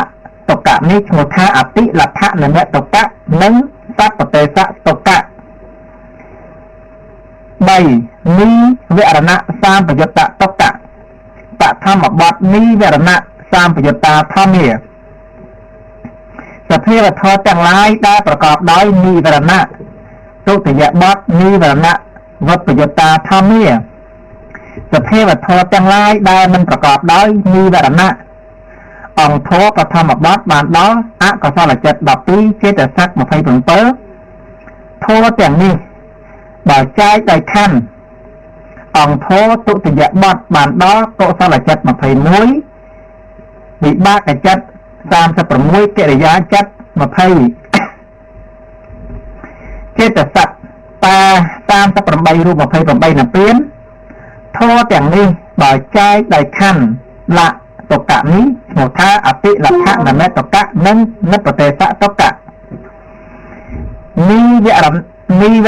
B: ตกะนี้สมุทาอติลัทธะนะตกะนึงสัพเตสะตกะใบนิเวรณะสามปยตะตกะปะธรรมบัตนิเวรณะสามปยตาธรรมีสภาวะโทจังไรได้ประกอบด้วยนิเวรณะตุติยบัตนิเวรณะวัปยตาธรรมีสภาวะโทจังไรได้มันประกอบด้วยนิเวรณะองโทปธรรมบัตบานดออะกสลจัดดับปีเจตสัก27โทอย่างนี้บ่ายใจได้ขั้นองโทตุติยบัตบานดอโตสลจัด21วิบากจัด36กิริยาจัด20เจตสักตา38รูป28น่ะเปลี่ยนโทอย่างนี้บ่ายใจได้ขั้นละตกะนี้สมุทาอติลัทธะนะแม่ตกะนั้นนัปเตสะตกะนิเว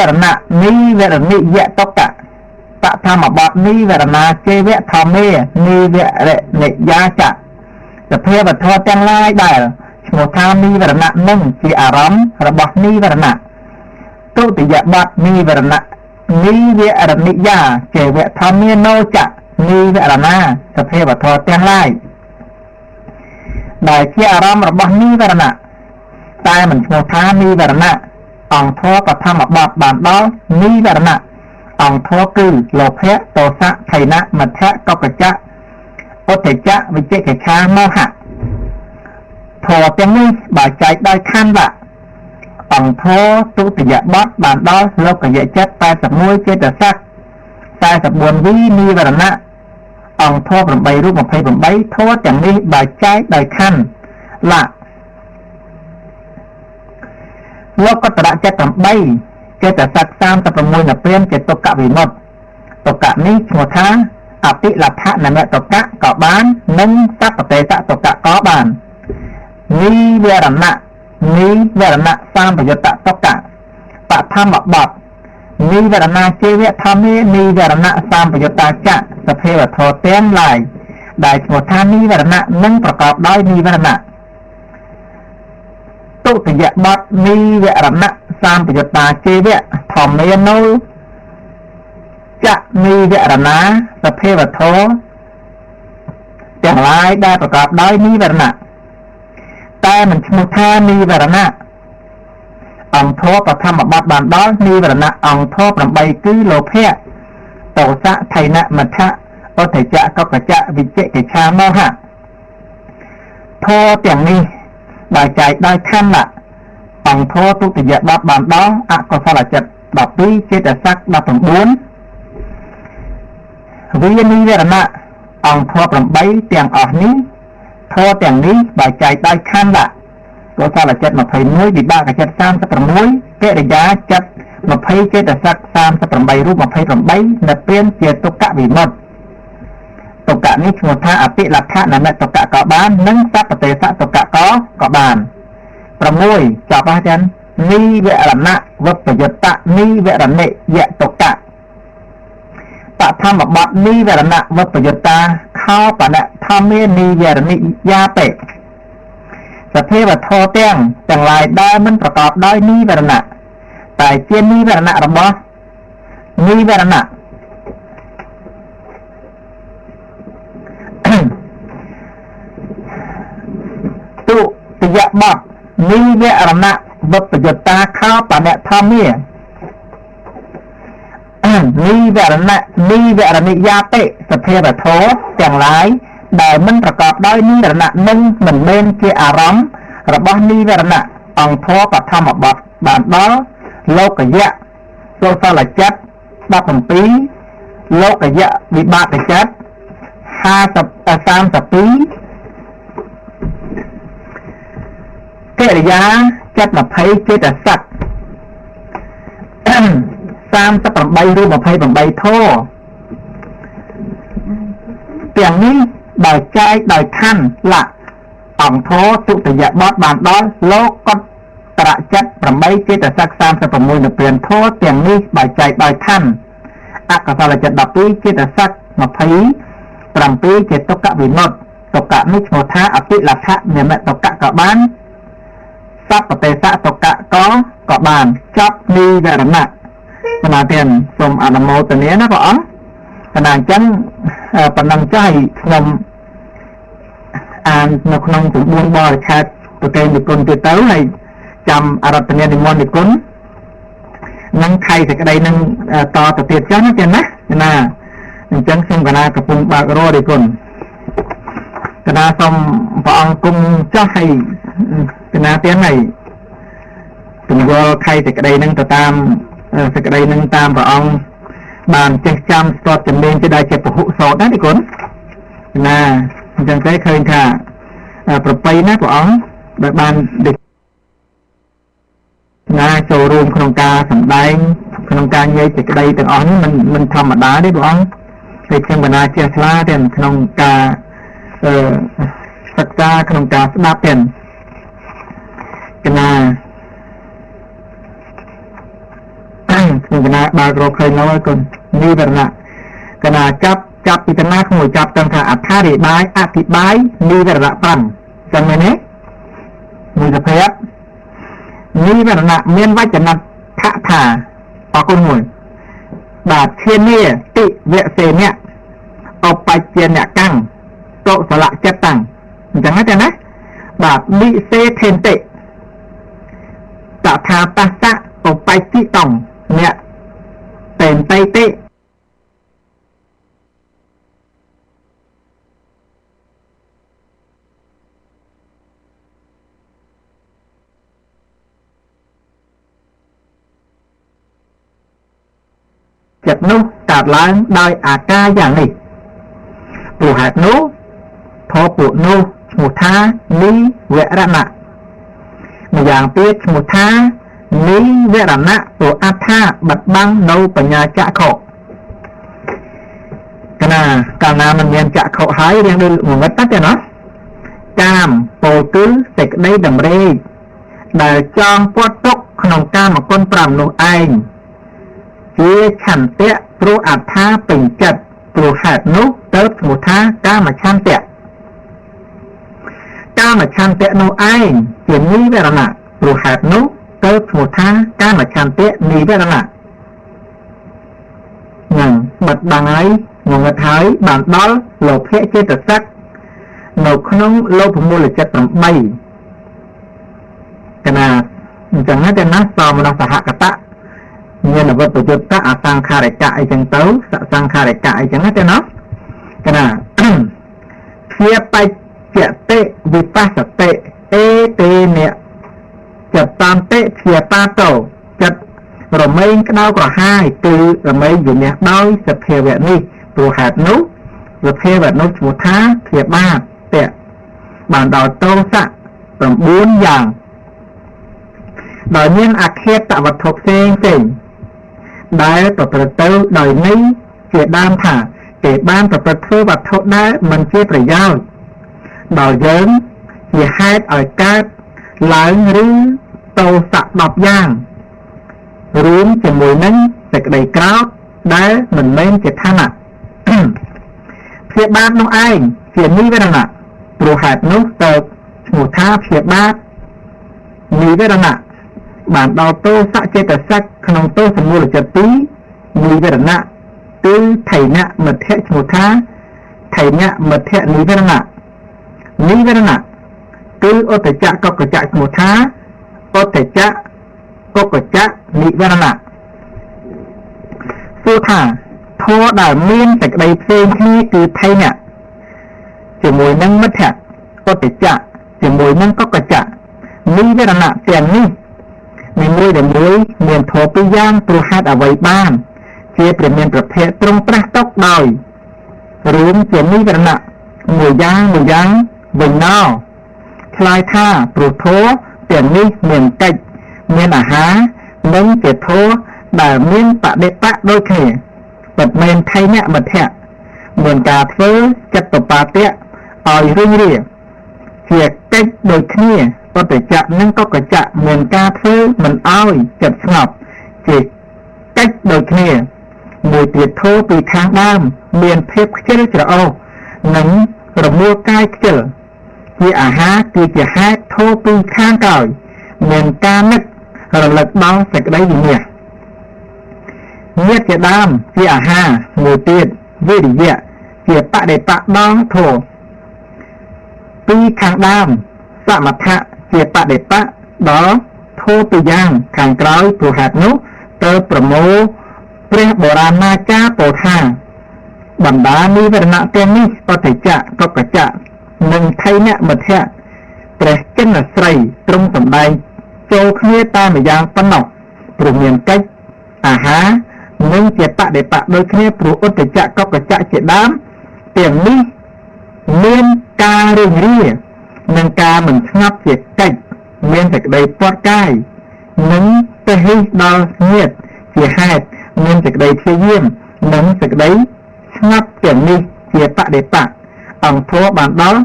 B: รณะนิเวรณิยะตกะปะธรรมบัตนิเวรณาเจเวะธรรมเนิเวรณิยาจะสภาวะโทจังไรได้สมุทานิเวรณะนึ่งจีอารมณ์ระบนิเวรณะตุติยบัตนิเวรณะนิเวรณิยาเจเวะธรรมโนจะนิเวรณาสภาวะโทจังไรได้ที่อารมณ์ระบนิเวรณะแต่มันสมุทานิเวรณะองโทปธรรมบัตบานดอนิเวรณะองโทคือโลภะโทสะไถนะมัทธะกกจะโอเทจะวิเจกชาโมหะโทจังนี้บ่ายใจได้ขั้นละองโทตุติยบัตบานดอโลกยะจัด81เจตสัก44วินิเวรณะองโท8รูป28โทจังนี้บ่ายใจได้ขั้นละโลกตระจัด8เจตสัก36น่ะเปลี่ยนเจตกะวิมุตติตกะนี้สมุทาอติลัทธะนะแม่ตกะก็บานนึงสัพเตสะตกะก็บานนิเวรณะสามปยตะตกะปะธรรมบัตนิเวรณาเจเวะธรรมนิเวรณะสามปยตาจะสภาวะโทเต็มลายได้สมุทานิเวรณะนึงประกอบด้วยนิเวรณะตุติยบัตนิเวรณะสามปยตาเจเวะธรรมโนจะนิเวรณาสภาวะโทอย่างไรได้ประกอบด้วยนิเวรณะแต่มันสมุทานิเวรณะองโทปธรรมบัตบานดอนิเวรณะองโท8คือโลภะโทสะไถนะมัทธะโอเทจะกกจะวิเจกชาโมหะโทอย่างนี้บ่ายใจได้ขั้นละองโทตุติยบัตบานดออะกสลจัดดับปีเจตสัก14วินิเวรณะองโท8เตียงออกนี้โทอย่างนี้บ่ายใจได้ขั้นละกสลจัด21วิบากจัด36กิริยาจัด20เจตสัก38รูป28นับเป็นเจตกะวิมุตติตกะนี้สมุทาอติลัทธะนะแม่ตกะก็บานนึงสัพเตสะตกะก็บาน6จับอาจารย์นิเวรณะวัปยตะนิเวรณิยะตกะปะธรรมบัตนิเวรณะวัปยตาข้าวปะนะธรรมนิเวรณิยาเตสภาวะโทเตียงจังไรได้มันประกอบด้วยนิเวรณะแต่เจนนิเวรณะระบนิเวรณะ ตุติยบัตนิเวรณะวัปยตาข้าวปะนะธรรม នីវរណៈនីវរនិយាតិសភាវធម៌ទាំងឡាយដែលមិនប្រកបដោយនិវរណៈនឹងមិនមែនជាអារម្មណ៍របស់និវរណៈអង្គធម៌បឋមបទបានដល់លោកយៈកុសលចិត្ត17លោកយៈវិបាកចិត្ត32កិរិយាចិត្ត20ចេតសិក38ឬ28ធម៌ទាំងនេះដែលចែកដោយខណ្ឌលៈអង្គធម៌ទុតិយបទបានដល់លោកតរចិត្ត8ចេតសិក36នៅព្រានធម៌ទាំងនេះបែចែកដោយខណ្ឌអកុសលចិត្ត12ចេតសិក27ចេតុកវិមុតតុកៈនេះឈ្មោះថាអតិលក្ខៈនិមិត្តតុកៈក៏បានសព្វទេសៈតុកៈក៏បានចប់និវរណៈបណ្ណាទៀតសូមអនុមោទនាណាព្រះអង្គបណ្ណាអញ្ចឹងប៉ុណ្ណឹងចុះឲ្យខ្ញុំអាននៅក្នុង9បរិឆេទប្រកេននិគុណទៀតទៅហើយចាំអរតនានិមន្តនិគុណនឹងខៃសេចក្តីនឹងតទៅទៀតចឹងណាទៀតណាអញ្ចឹងខ្ញុំកណាកំពុងបើករនិគុណកណាសូមព្រះអង្គគុំចុះឲ្យកណាទៀតហើយទង្វើខៃសេចក្តីនឹងទៅតាមសេចក្តីនឹងតាមព្រះអង្គបានចេះចាំស្ទាត់ជំនាញទៅដល់ជាពហុសោតណានិគុណណាអញ្ចឹងទៅឃើញថាប្រពៃណាព្រះអង្គដែលបានណាចូលរួមក្នុងការសម្ដែងក្នុងការនិយាយសេចក្តីទាំងអស់នេះមិនធម្មតាទេព្រះអង្គហើយខ្ញុំបណ្ណាចេះឆ្លាទាំងក្នុងការសិក្សាក្នុងការស្ដាប់ទាំងកណាខ្ញុំកណាបើករកឃើញហើយគុណនិវរណៈកណាចាប់ពីកណាខ្ញុំចាប់តាំងថាអត្ថារិបាយអធិបាយនិវរណៈ5ចឹងមែនទេមួយសភាពនិវរណៈមានវចនៈថាអរគុណមួយបាទឈានាតិវសេនៈអបច្ចនៈកាំងកុសលចិត្តតាំងអញ្ចឹងណាបាទនិសេថេនតិតថាបស្សៈអបច្ចិតងអ្នកតេនតៃតិចិត្តនោះកើតឡើងដោយអាការយ៉ាងនេះព្រោះហេតុនោះធម៌ពួកនោះឈ្មោះថានិវរណៈម្យ៉ាងទៀតឈ្មោះថានិវរណៈព្រោះអត្ថាបិទបាំងនៅបញ្ញាចក្ខុកណាកាលណាមិនមានចក្ខុហើយរៀងដូចងងឹតទេណាកាមពោលគឺសេចក្តីតម្រេកដែលចងពាត់ទុកក្នុងកាមគុណ5នោះឯងជាឆន្ទៈព្រោះអត្ថាពេញចិត្តព្រោះហេតុនោះទៅឈ្មោះថាកាមឆន្ទៈកាមឆន្ទៈនោះឯងជានិវរណៈព្រោះហេតុនោះទៅឈ្មោះថាកាមឆន្ទៈនិវរណៈនឹងបិទបាំងហើយងងឹតហើយបានដល់លោភៈចេតសិកនៅក្នុងលោភមូលចិត្ត8កណាអញ្ចឹងតែណាសមនសហកតៈមានអវត្តយុត្តអសង្ខារិកៈអីចឹងទៅសង្ខារិកៈអីចឹងទេណាកណាជាបច្ចតិវិបស្សតិអេតេនៈចិត្តតាមតិជាតាតោចិត្តរមែងក្តៅក្រហាយគឺរមែងវិញ្ញាដោយសភាវៈនេះព្រោះហេតុនោះសភាវៈនោះឈ្មោះថាជាបាបតៈបានដល់តោសៈ9យ៉ាងដោយមានអខេតវត្ថុផ្សេងដែលប្រព្រឹត្តទៅដោយនេះជាដើមថាគេបានប្រព្រឹត្តធ្វើវត្ថុដែលមិនជាប្រយោជន៍ដល់យើងជាហេតុឲ្យកើតឡើងឬតោសៈ10យ៉ាងរួមជាមួយនឹងសេចក្តីក្រោធដែលមិនមែនជាឋានៈព្យាបាទនោះឯងជានិវរណៈព្រោះហេតុនោះទៅឈ្មោះថាព្យាបាទនិវរណៈបានដល់ទោសៈចេតសិកក្នុងទោសមូលចិត្ត2និវរណៈគឺថៃណៈមធ្យឈ្មោះថាថៃណៈមធ្យនិវរណៈនិវរណៈគឺឧត្តចៈកុកចៈឈ្មោះថាឧត្តចៈកុកចៈនិវរណៈស ព្រោះថាធម៌ដែលមានសេចក្តីផ្សេងគ្នាគឺថៃអ្នកជាមួយនឹងមិថៈឧត្តចៈជាមួយនឹងកកចៈនិវរណៈទាំងនេះមួយមានធម៌ពីរយ៉ាងព្រោះហេតុអ្វីបានជាព្រះមានប្រភេទទ្រង់ត្រាស់ទុកដោយរួមជានិវរណៈមួយយ៉ាងវិញណោឆ្លើយថាព្រោះធម៌ទាំងនេះមានកិច្ចមានអាហារនិងជាធម៌ដែលមានបដិបៈដូចគ្នាពិតមែនថៃអ្នកមធៈមានការធ្វើចិត្តបាតៈឲ្យរុញរាជាកិច្ចដូចគ្នាបតចៈនិងកកចៈមានការធ្វើមិនឲ្យចិត្តស្ងប់ជាកិច្ចដូចគ្នាមួយទៀតធម៌ពីខាងដើមមានភាពខ្ជិលច្រអូសនិងរមួលកាយខ្ជិលជាអាហារគឺជាហេតុធម៌ពីខាងក្រោយមានការនឹករលឹកដល់សេចក្តីវិញ្ញាញាតិជាដើមជាអាហារមួយទៀតវិរិយៈជាបដិបៈដល់ធម៌ពីខាងដើមសមថៈជាបដិបៈដល់ធម៌ពីយ៉ាងខាងក្រោយព្រោះហេតុនោះទៅប្រមូលព្រះបរណាចារ្យពោលថាបណ្ដានិវរណៈទាំងនេះបតិចៈកកចៈនិងថៃអ្នកមធៈព្រះចិនស្រីទ្រង់សម្ដែងចូលគ្នាតាមម្យ៉ាងប៉ុណ្ណោះព្រោះមានកិច្ចអាហារនិងជាបដិបៈដូចគ្នាព្រោះឧត្តចៈកកចៈជាដើមទាំងនេះមានការរុញរានិងការមិនស្ងប់ជាកិច្ចមានសេចក្តីពាត់កាយនិងទៅហិដល់ញាតិជាហេតុមានសេចក្តីព្យាយាមនិងសេចក្តីស្ងប់ទាំងនេះជាបដិបៈអង្គធម៌បានដល់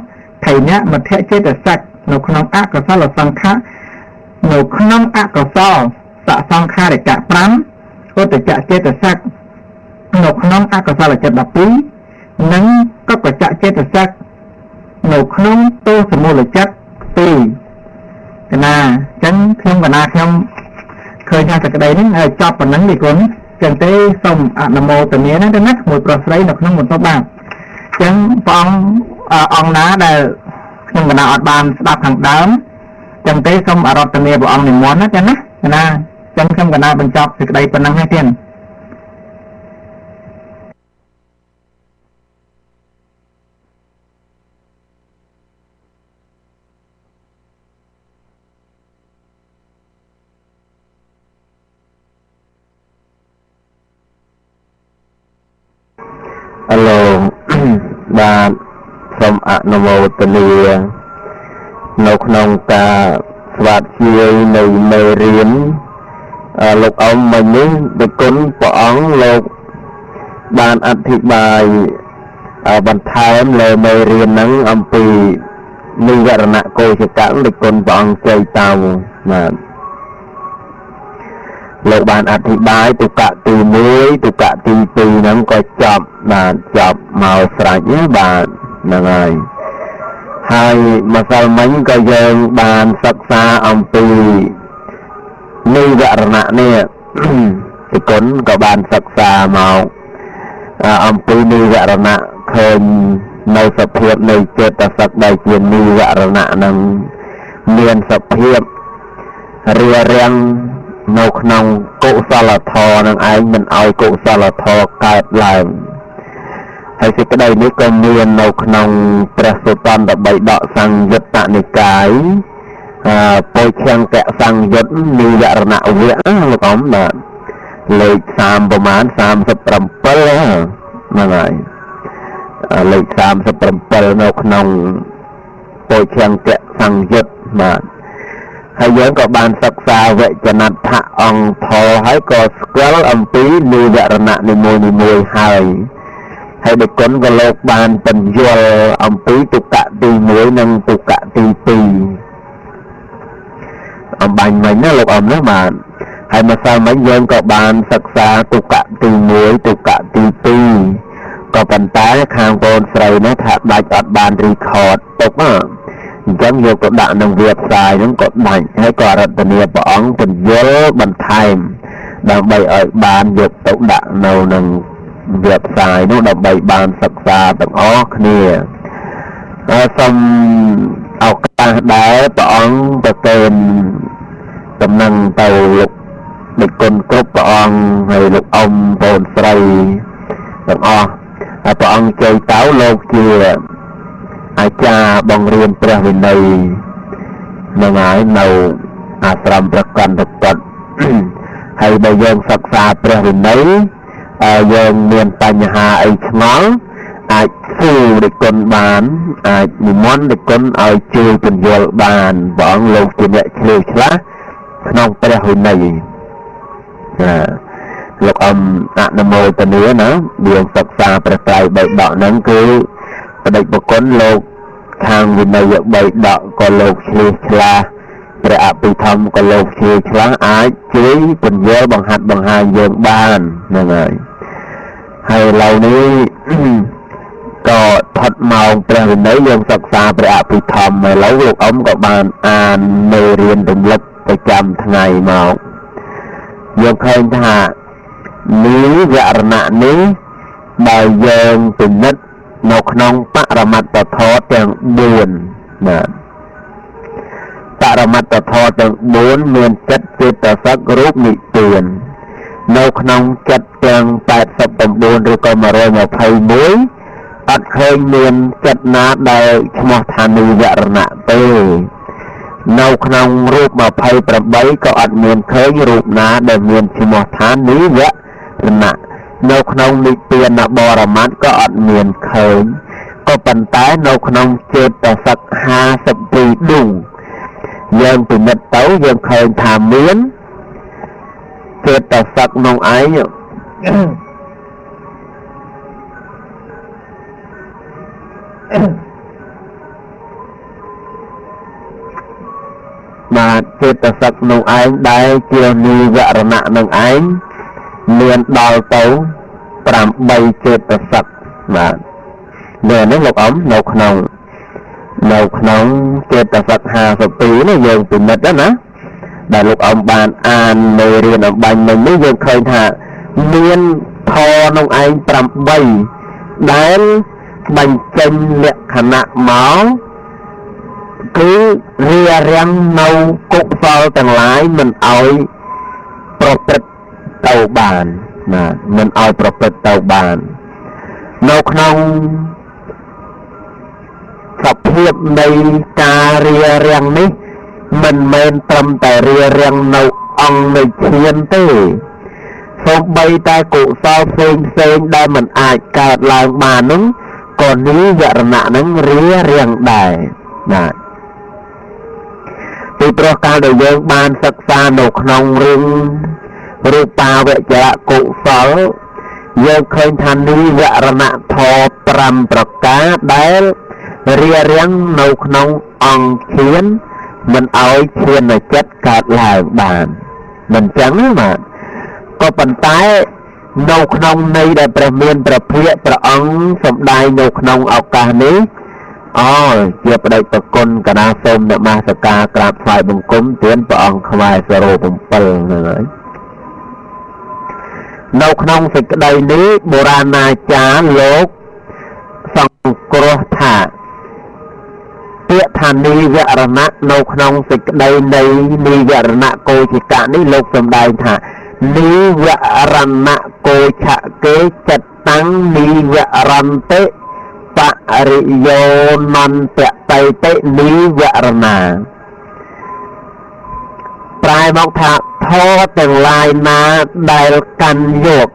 B: ថៃអ្នកមធៈចេតសិកនៅក្នុងអកុសលសង្ខារនៅក្នុងអកុសលសង្ខារិកៈ5ឧត្តចៈចេតសិកនៅក្នុងអកុសលចិត្ត12និងកកចៈចេតសិកនៅក្នុងទោសមូលចិត្ត2កណាអញ្ចឹងខ្ញុំកណាខ្ញុំឃើញថាសក្តីហ្នឹងឲ្យចប់ប៉ុណ្ណឹងនេះគុណចឹងទេសូមអនុមោទនាណាទៅណាមួយប្រុសស្រីនៅក្នុងបន្ទប់បានអញ្ចឹងព្រះអង្គណាដែលខ្ញុំកណាអត់បានស្ដាប់ខាងដើមចឹងទេសូមអរតនាព្រះអង្គនិមន្តណាចឹងណាកណាចឹងខ្ញុំកណាបញ្ចប់សេចក្តីប៉ុណ្ណឹងហើយទៀត
A: បាទសូមអនុមោទនានៅក្នុងការស្វាធ្យាយនៅមេរៀនលោកអ៊ំមិញនេះដោយគុណព្រះអង្គលោកបានអធិប្បាយបន្ថែមលើមេរៀនហ្នឹងអំពីនិវរណៈកោចកៈដោយគុណព្រះអង្គជ័យតោបាទលោកបានអធិប្បាយទុក្កៈទី1ទុក្កៈទី2ហ្នឹងក៏ចប់មកស្រេចណាបាទហ្នឹងហើយម្សិលមិញក៏យើងបានសិក្សាអំពីនិវរណៈនេះពីគុណក៏បានសិក្សាមកអំពីនិវរណៈឃើញនៅសភាពនៃចេតសិកដែលជានិវរណៈហ្នឹងមានសភាពរារាំងនៅក្នុងកុសលធម៌នឹងឯងមិនឲ្យកុសលធម៌កើតឡើងហើយសេចក្តីនេះក៏មាននៅក្នុងព្រះសុត្តន្តបិដកសង្យុត្តនិកាយពោឈង្គៈសង្យុត្តនិវរណៈវគ្គលោកអ៊ំបាទលេខ3ប្រមាណ37ហ្នឹងហើយលេខ37នៅក្នុងពោឈង្គៈសង្យុត្តបាទហើយយើងក៏បានសិក្សាវចនដ្ឋៈអង្គធរហើយក៏ស្គាល់អំពីនិវរណៈនីមួយហើយដោយគុណក៏លោកបានបញ្យល់អំពីទុក្កៈទី1និងទុក្កៈទី2អំបញ្ញមិញណាលោកអ៊ំណាបាទហើយម្សិលមិញយើងក៏បានសិក្សាទុក្កៈទី1ទុក្កៈទី2ក៏ប៉ុន្តែខាងកូនស្រីនោះថាដាច់អត់បានរីខតទុកណាអញ្ចឹងយកទៅដាក់ក្នុងវាផ្សាយហ្នឹងក៏ដាច់ហើយក៏រតនាព្រះអង្គបញ្យល់បន្ថែមដើម្បីឲ្យបានយកទៅដាក់នៅក្នុងវាផ្សាយនោះដើម្បីបានសិក្សាទាំងអស់គ្នាសូមឱកាសដែរព្រះអង្គប្រទានដំណឹងទៅលោក ដឹកគុណគ្រប់ព្រះអង្គហើយលោកអ៊ំបងស្រីទាំងអស់ហើយព្រះអង្គជ័យតៅលោកជាអាចារ្យបង្រៀនព្រះវិន័យនឹងហើយនៅអាស្រមព្រះកន្តពុទ្ធហើយបើយើងសិក្សាព្រះវិន័យយើងមានបញ្ហាអីឆ្ងល់អាចសួរដឹកគុណបានអាចនិមន្តដឹកគុណឲ្យជួយពន្យល់បានព្រះអង្គលោកជាអ្នកឆ្លៀវឆ្លាស់ក្នុងព្រះវិន័យលោកអ៊ំអនុមោទនាណាយើងសិក្សាព្រះត្រៃបិដកហ្នឹងគឺបដិបគុណលោកខាងវិន័យបិដកក៏លោកឆ្លៀវឆ្លាស់ព្រះអភិធម្មក៏លោកឆ្លៀវឆ្លាស់អាចជួយពន្យល់បង្ហាត់បង្ហាញយើងបានហ្នឹងហើយឥឡូវនេះក៏ថត់ម៉ោងព្រះវិន័យយើងសិក្សាព្រះអភិធម្មឥឡូវលោកអ៊ំក៏បានអានមេរៀនរំលឹកប្រចាំថ្ងៃមកយើងឃើញថានិវរណៈនេះបើយើងពិនិត្យនៅក្នុងបរមត្តធម៌ទាំង4ណាបរមត្តធម៌ទាំង4មានចិត្តចេតសិករូបនិព្វាននៅក្នុងចិត្តទាំង89ឬក៏121អត់ឃើញមានចិត្តណាដែលឈ្មោះថានិវរណៈទេនៅក្នុងរូប28ក៏អត់មានឃើញរូបណាដែលមានឈ្មោះថានិវរណៈនៅក្នុងនិព្វានបរមត្តក៏អត់មានឃើញក៏ប៉ុន្តែនៅក្នុងចេតសិក52ដួងយើងពិនិត្យទៅយើងឃើញថាមានចេតសិកក្នុងឯងបាទចេតសិកក្នុងឯងដែលជានិវរណៈនឹងឯងមានដល់ទៅ8ចេតសិកបាទនៅនេះលោកអ៊ំនៅក្នុងចេតសិក52នេះយើងពិនិត្យណាដែលលោកអ៊ំបានអានមេរៀនអំបញ្ញមិញនេះយើងឃើញថាមានធម៌ក្នុងឯង8ដែលបញ្ចេញលក្ខណៈមកគឺរារាំងនៅកុសលទាំងឡាយមិនឲ្យប្រព្រឹត្តទៅបានណាមិនឲ្យប្រព្រឹត្តទៅបាននៅក្នុងសភាពនៃការរារាំងនេះមិនមែនត្រឹមតែរារាំងនៅអង្គនៃឈានទេសូម្បីតែកុសលផ្សេងដែលមិនអាចកើតឡើងបាននោះក៏និវរណៈនឹងរារាំងដែរណាពីព្រោះកាលដែលយើងបានសិក្សានៅក្នុងរឿងរូបាវចរៈកុសលយើងឃើញថានិវរណៈធម៌5ប្រការដែលរារាំងនៅក្នុងអង្គឈានមិនឲ្យឈានចិត្តកើតឡើងបានមិនចឹងទេបាទក៏ប៉ុន្តែនៅក្នុងន័យដែលព្រះមានព្រះភិក្ខព្រះអង្គសម្ដែងនៅក្នុងឱកាសនេះជាបដិប្រគុណកណាសូមនមស្ការក្រាបថ្វាយបង្គំទានព្រះអង្គខ្វាយសរោ7ហ្នឹងហើយនៅក្នុងសេចក្តីនេះបុរាណាចារ្យលោកសង្គ្រោះថាពាក្យថានិវរណៈនៅក្នុងសេចក្តីនៃនិវរណៈកោជកៈនេះលោកសម្ដែងថានិវរណៈកោឆកេចិត្តតាំងនិវរន្តិបរិយោនន្តបៃតិនិវរណាប្រែមកថាធម៌ទាំងឡាយណាដែលកាន់យក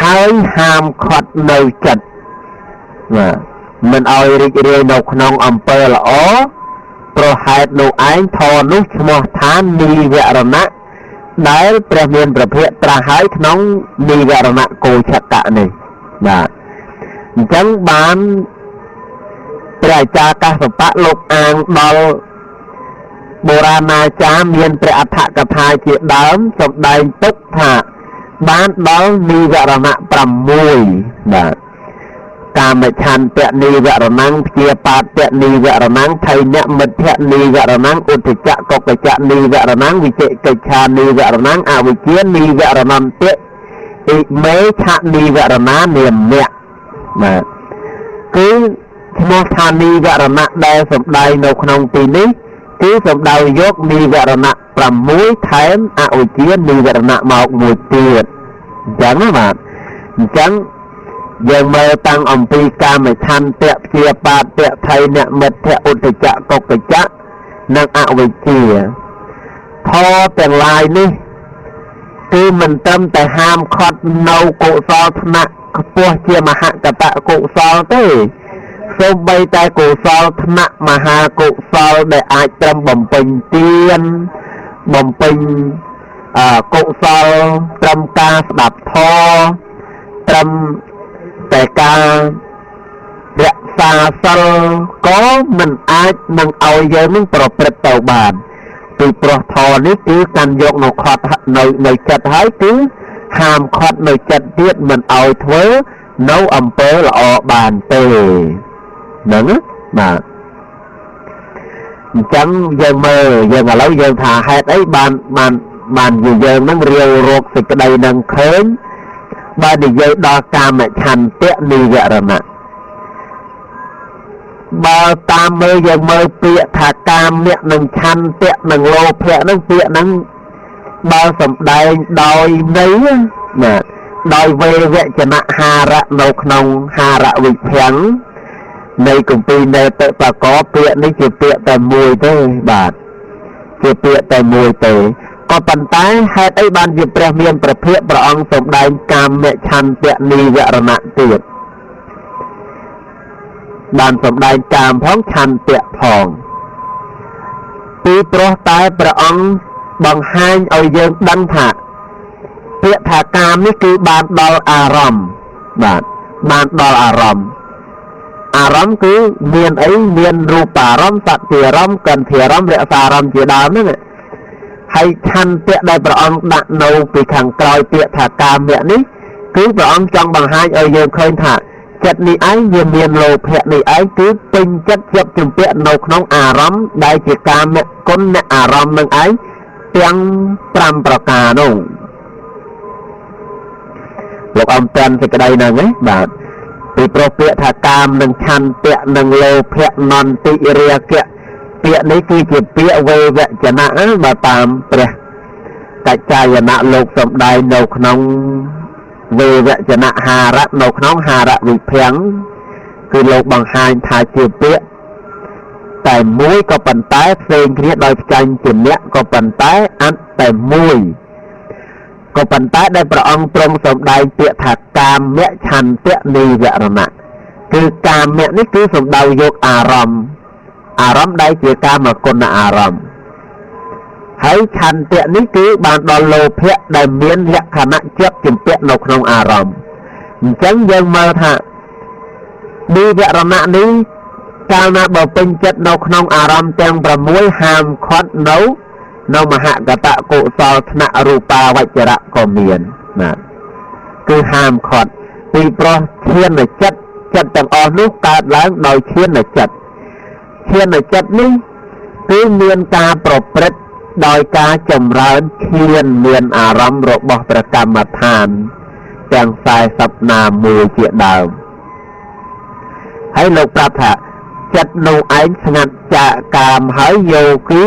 A: ហើយហាមឃាត់នៅចិត្តមិនឲ្យរីករាយនៅក្នុងអំពើល្អប្រហែលនោះឯងធម៌នោះឈ្មោះថានិវរណៈដែលព្រះមានព្រះភិក្ខត្រាស់ហើយក្នុងនិវរណៈកោឆកៈនេះបាទអញ្ចឹងបានព្រះអាចារ្យកស្សបៈលោកអាងដល់បុរាណាចារ្យមានព្រះអដ្ឋកថាជាដើមសម្ដែងទុកថាបានដល់និវរណៈ6បាទកាមច្ឆន្ទៈនិវរណੰព្យាបាទៈនិវរណੰថៃនៈមិទ្ធៈនិវរណੰឧទ្ធចៈកុកចៈនិវរណੰវិជិកិច្ឆានិវរណੰអវិជ្ជានិវរណន្តិអិមេឆនិវរណានាមៈបាទគឺឈ្មោះថានិវរណៈដែលសម្ដែងនៅក្នុងទីនេះគឺសម្ដៅយកនិវរណៈ 6ថែមអវិជ្ជានិវរណៈមកមួយទៀតអញ្ចឹងណាបាទអញ្ចឹងយើងមើលតាំងអំពីកាមឆន្ទៈព្យាបាទៈថៃអ្នកមិត្តឧទ្ធចៈកុកចៈនិងអវិជ្ជាធម៌ទាំងឡាយនេះគឺមិនត្រឹមតែហាមឃាត់នៅកុសលថ្នាក់ខ្ពស់ជាមហកតកុសលទេសូម្បីតែកុសលថ្នាក់មហាកុសលដែលអាចត្រឹមបំពេញទានបំពេញកុសលត្រឹមការស្ដាប់ធម៌ត្រឹមតែការរក្សាសិលក៏មិនអាចនឹងឲ្យយើងនឹងប្រព្រឹត្តទៅបានពីព្រោះធម៌នេះគឺកាន់យកនៅខត់នៅចិត្តហើយគឺហាមឃាត់នៅចិត្តទៀតមិនឲ្យធ្វើនៅអំពើល្អបានទេហ្នឹងបាទអញ្ចឹងយើងមើលយើងឥឡូវយើងថាហេតុអីបានយើងនឹងរាវរកសេចក្តីនឹងឃើញបើនិយាយដល់កាមឆន្ទៈនិវរណៈបើតាមមើលយើងមើលពាក្យថាកាមៈនិងឆន្ទៈនិងលោភៈនឹងពាក្យហ្នឹងបើសំដែងដោយន័យណាដោយវេវចនៈហារៈនៅក្នុងហារៈវិភាំងនៃគម្ពីរនៃតបកពាក្យនេះជាពាក្យតែមួយទេបាទជាពាក្យតែមួយទេក៏ប៉ុន្តែហេតុអីបានជាព្រះមានប្រភពព្រះអង្គសម្ដែងកាមឆន្ទៈនិវរណៈទៀតបានសម្ដែងកាមផងឆន្ទៈផងពីព្រោះតែព្រះអង្គបង្ហាញឲ្យយើងដឹងថាពាក្យថាកាមនេះគឺបានដល់អារម្មណ៍បាទបានដល់អារម្មណ៍គឺមានអីមានរូបារម្មណ៍សតិអារម្មណ៍កន្ធអារម្មណ៍រក្សាអារម្មណ៍ជាដើមហ្នឹងហើយឆន្ទៈដែលព្រះអង្គដាក់នៅពីខាងក្រោយពាក្យថាកាមៈនេះគឺព្រះអង្គចង់បង្ហាញឲ្យយើងឃើញថាចិត្តនេះឯងវាមានលោភៈនេះឯងគឺពេញចិត្តជាប់ជំពាក់នៅក្នុងអារម្មណ៍ដែលជាកាមគុណនៃអារម្មណ៍នឹងឯងទាំង5ប្រការនោះលោកអំពាន់សេចក្តីហ្នឹងឯងបាទពីព្រោះពាក្យថាកាមនិងឆន្ទៈនិងលោភៈនន្តិរាគៈពាក្យនេះគឺជាពាក្យវេវចនៈបើតាមព្រះកច្ចាយណៈលោកសម្ដែងនៅក្នុងវេវចនៈហារៈនៅក្នុងហារៈវិភាំងគឺលោកបង្ហាញថាជាពាក្យតែមួយក៏ប៉ុន្តែផ្សេងគ្នាដោយផ្ចាញ់ជាអ្នកក៏ប៉ុន្តែអត់តែមួយក៏ប៉ុន្តែដែលព្រះអង្គទ្រង់សម្ដែងពាក្យថាកាមឆន្ទៈនិវរណៈគឺកាមៈនេះគឺសំដៅយកអារម្មណ៍ដែលជាកាមគុណអារម្មណ៍ហើយឆន្ទៈនេះគឺបានដល់លោភៈដែលមានលក្ខណៈជាប់ជំពាក់នៅក្នុងអារម្មណ៍អញ្ចឹងយើងមើលថានិវរណៈនេះកាលណាបើពេញចិត្តនៅក្នុងអារម្មណ៍ទាំង6ហាមឃាត់នៅមហកតកុសលថ្នាក់រូបាវចរៈក៏មានណាគឺហាមឃាត់ពីព្រោះឈានចិត្តទាំងអស់នោះកើតឡើងដោយឈានចិត្តនេះគឺមានការប្រព្រឹត្តដោយការចម្រើនឈានមានអារម្មណ៍របស់ព្រះកម្មដ្ឋានទាំង40ណាមួយជាដើមហើយលោកប្រាប់ថាចិត្តនោះឯងស្ងាត់ចាកកាមហើយយោគី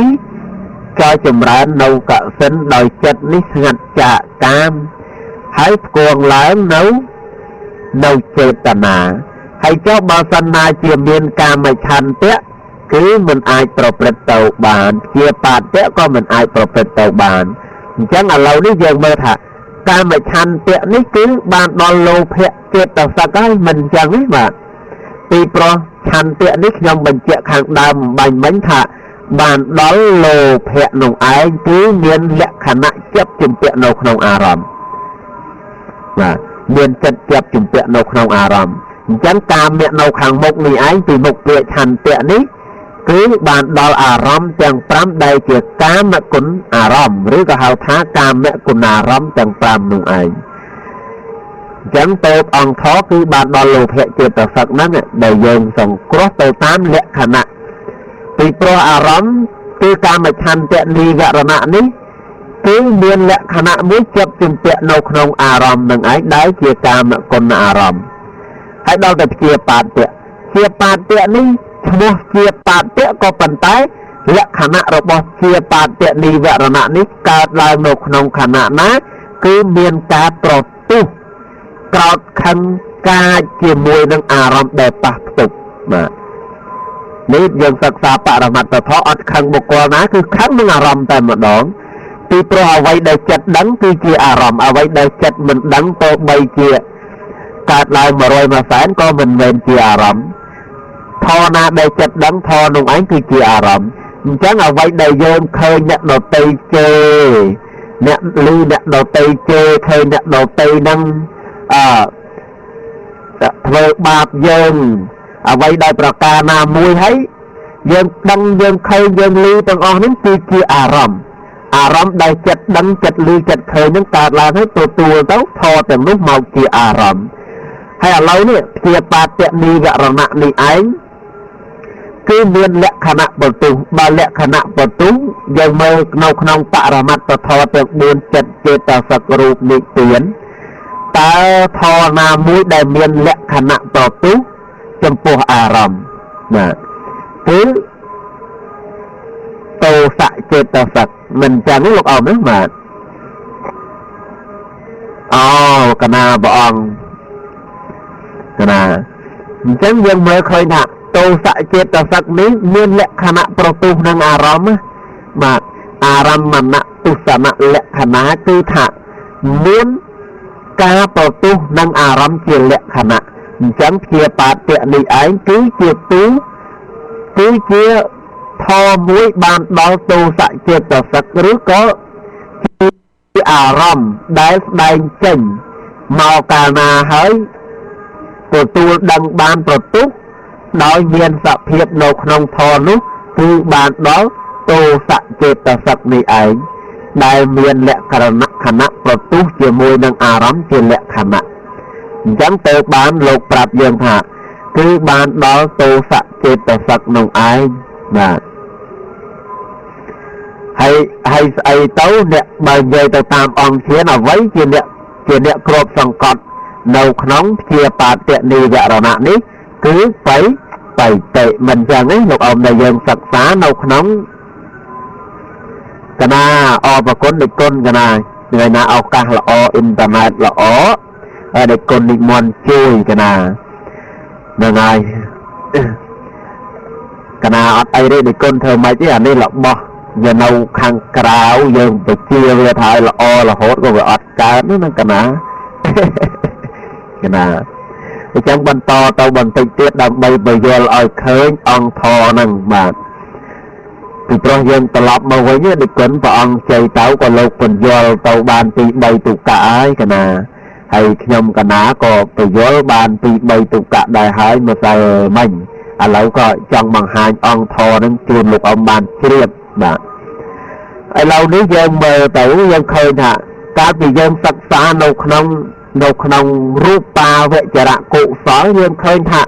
A: ក៏ចម្រើននៅកសិនដោយចិត្តនេះស្ងាត់ចាកកាមហើយផ្គងឡើងនៅចេតនាហើយចុះបើសិនណាជាមានកាមឆន្ទៈគឺមិនអាចប្រព្រឹត្តទៅបានជាបាទៈក៏មិនអាចប្រព្រឹត្តទៅបានអញ្ចឹងឥឡូវនេះយើងមើលថាកាមឆន្ទៈនេះគឺបានដល់លោភៈចេតសិកហើយមិនអញ្ចឹងទេបាទពីព្រោះឆន្ទៈនេះខ្ញុំបញ្ជាក់ខាងដើមបាញ់មិញថាបានដល់លោភៈនោះឯងគឺមានលក្ខណៈជាប់ជំពាក់នៅក្នុងអារម្មណ៍បាទមានចិត្តជាប់ជំពាក់នៅក្នុងអារម្មណ៍អញ្ចឹងកាមៈនៅខាងមុខនេះឯងពីមុខពាក្យឆន្ទៈនេះគឺបានដល់អារម្មណ៍ទាំង5ដែលជាកាមគុណអារម្មណ៍ឬក៏ហៅថាកាមគុណអារម្មណ៍ទាំង5នោះឯងអញ្ចឹងទៅអង្គធគឺបានដល់លោភៈចេតសិកហ្នឹងដែលយើងសង្គ្រោះទៅតាមលក្ខណៈពីព្រោះអារម្មណ៍គឺកាមឆន្ទៈនិវរណៈនេះគឺមានលក្ខណៈមួយជាប់ជំពាក់នៅក្នុងអារម្មណ៍នឹងឯងដែលជាកាមគុណអារម្មណ៍ហើយដល់តែជាបាទៈនេះឈ្មោះជាបាទៈក៏ប៉ុន្តែ លក្ខណៈរបស់ជាបាតនីវរណៈនេះកើតឡើងនៅក្នុងខណៈណាគឺមានការប្រទុះក្រោតខឹងកាចជាមួយនឹងអារម្មណ៍ដែលប៉ះផ្ទុកបាទនេះយើងសិក្សាបរមត្តធម៌អត់ខឹងបុគ្គលណាគឺខឹងនឹងអារម្មណ៍តែម្ដងពីព្រោះអ្វីដែលចិត្តដឹងគឺជាអារម្មណ៍អ្វីដែលចិត្តមិនដឹងទៅបីជាកើតឡើង100%ក៏មិនមែនជាអារម្មណ៍ធម៌ណាដែលចិត្តដឹងធម៌នោះឯងគឺជាអារម្មណ៍អញ្ចឹងអ្វីដែលយើងឃើញអ្នកដទៃជេរអ្នកឮអ្នកដទៃជេរឃើញអ្នកដទៃនឹងធ្វើបាបយើងអ្វីដែលប្រការណាមួយហើយយើងដឹងយើងឃើញយើងឮទាំងអស់នេះគឺជាអារម្មណ៍ដែលចិត្តដឹងចិត្តឮចិត្តឃើញនឹងកើតឡើងហើយទទួលទៅថតទាំងនោះមកជាអារម្មណ៍ហើយឥឡូវនេះជាបាតនីវរណៈនេះឯងគឺមានលក្ខណៈបន្ទុះបើលក្ខណៈបន្ទុះយើងមើលនៅក្នុងបរមត្តធម៌ទាំង4ចិត្តចេតសិករូបនិព្វានតើធម៌ណាមួយដែលមានលក្ខណៈបន្ទុះចំពោះអារម្មណ៍បាទគឺតោសៈចេតសិកមិនចឹងលោកអមណាបាទកណាព្រះអង្គកណាអញ្ចឹងយើងមើលឃើញថាតោសៈចេតសិកនេះមានលក្ខណៈប្រទុះនឹងអារម្មណ៍បាទអារម្មណទុសនៈលក្ខណៈគឺថាមានការប្រទុះនឹងអារម្មណ៍ជាលក្ខណៈអញ្ចឹងជាបាតនេះឯងគឺជាគឺជាធម៌មួយបានដល់តោសៈចេតសិកឬក៏ជាអារម្មណ៍ដែលស្ដែងចេញមកកាលណាហើយទទួលដឹងបានប្រទុះដោយមានសភាពនៅក្នុងធម៌នោះគឺបានដល់តោសៈចេតសិកនេះឯងដែលមានលក្ខណៈខណៈប្រទុះជាមួយនឹងអារម្មណ៍ជាលក្ខណៈអញ្ចឹងទៅបានលោកប្រាប់យើងថាគឺបានដល់តោសៈចេតសិកនោះឯងបាទហើយស្អីទៅអ្នកបើនិយាយទៅតាមអង្គធានអ្វីជាអ្នកគ្របសង្កត់នៅក្នុងជាបាតនីវរណៈនេះគឺបៃតិមិនចឹងទេលោកអមដែលយើងសិក្សានៅក្នុងកណាអបគុណនិគុណកណាថ្ងៃណាឱកាសល្អអ៊ីនធឺណិតល្អហើយនិគុណនិមន្តជួយកណាហ្នឹងហើយកណាអត់អីទេនិគុណធ្វើម៉េចទេអានេះរបស់យើងនៅខាងក្រៅយើងទៅជាវាថាឲ្យល្អរហូតក៏វាអត់កើតហ្នឹងកណាកណាអញ្ចឹងបន្តទៅបន្តិចទៀតដើម្បីបញ្យល់ឲ្យឃើញអង្គធរហ្នឹងបាទពីព្រោះយើងត្រឡប់មកវិញនិគុណព្រះអង្គជ័យទៅក៏លោកបញ្យល់ទៅបានទី3ទុក្កហើយកណាហើយខ្ញុំកណាក៏បញ្យល់បានទី3ទុក្កដែរហើយម្សិលមិញឥឡូវក៏ចង់បង្ហាញអង្គធរហ្នឹងជូនលោកអ៊ំបានជ្រាបបាទឥឡូវនេះយើងមើលទៅយើងឃើញថាកាលពីយើងសិក្សានៅក្នុងរូបាវចរៈកុសលយើងឃើញថា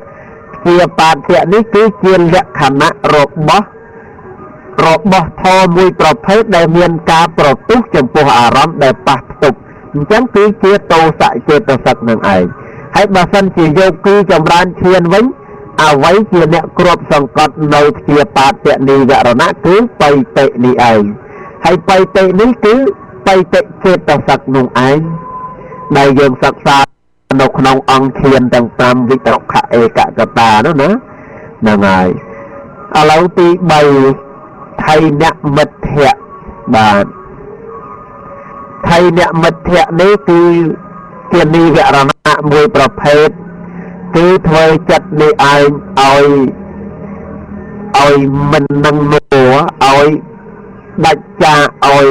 A: ជាបាតនេះគឺជាលក្ខណៈរបស់ធម៌មួយប្រភេទដែលមានការប្រទុះចំពោះអារម្មណ៍ដែលប៉ះផ្ទុកអញ្ចឹងគឺជាតោសៈចេតសិកនឹងឯងហើយបើសិនជាយកគឺចម្រើនឈានវិញអ្វីជាអ្នកគ្របសង្កត់នៅជាបាតនីវរណៈគឺបៃតិនេះឯងហើយបៃតិនេះគឺបៃតិចេតសិកនោះឯងដែលយើងសិក្សានៅក្នុងអង្គធានទាំង5វិតរខឯកកតានោះណាហ្នឹងហើយឥឡូវទី3ថៃនមិទ្ធៈបាទថៃនមិទ្ធៈនេះគឺជានិវរណៈមួយប្រភេទគឺធ្វើចិត្តនេះឯងឲ្យមិននឹងនួឲ្យដាច់ចាឲ្យ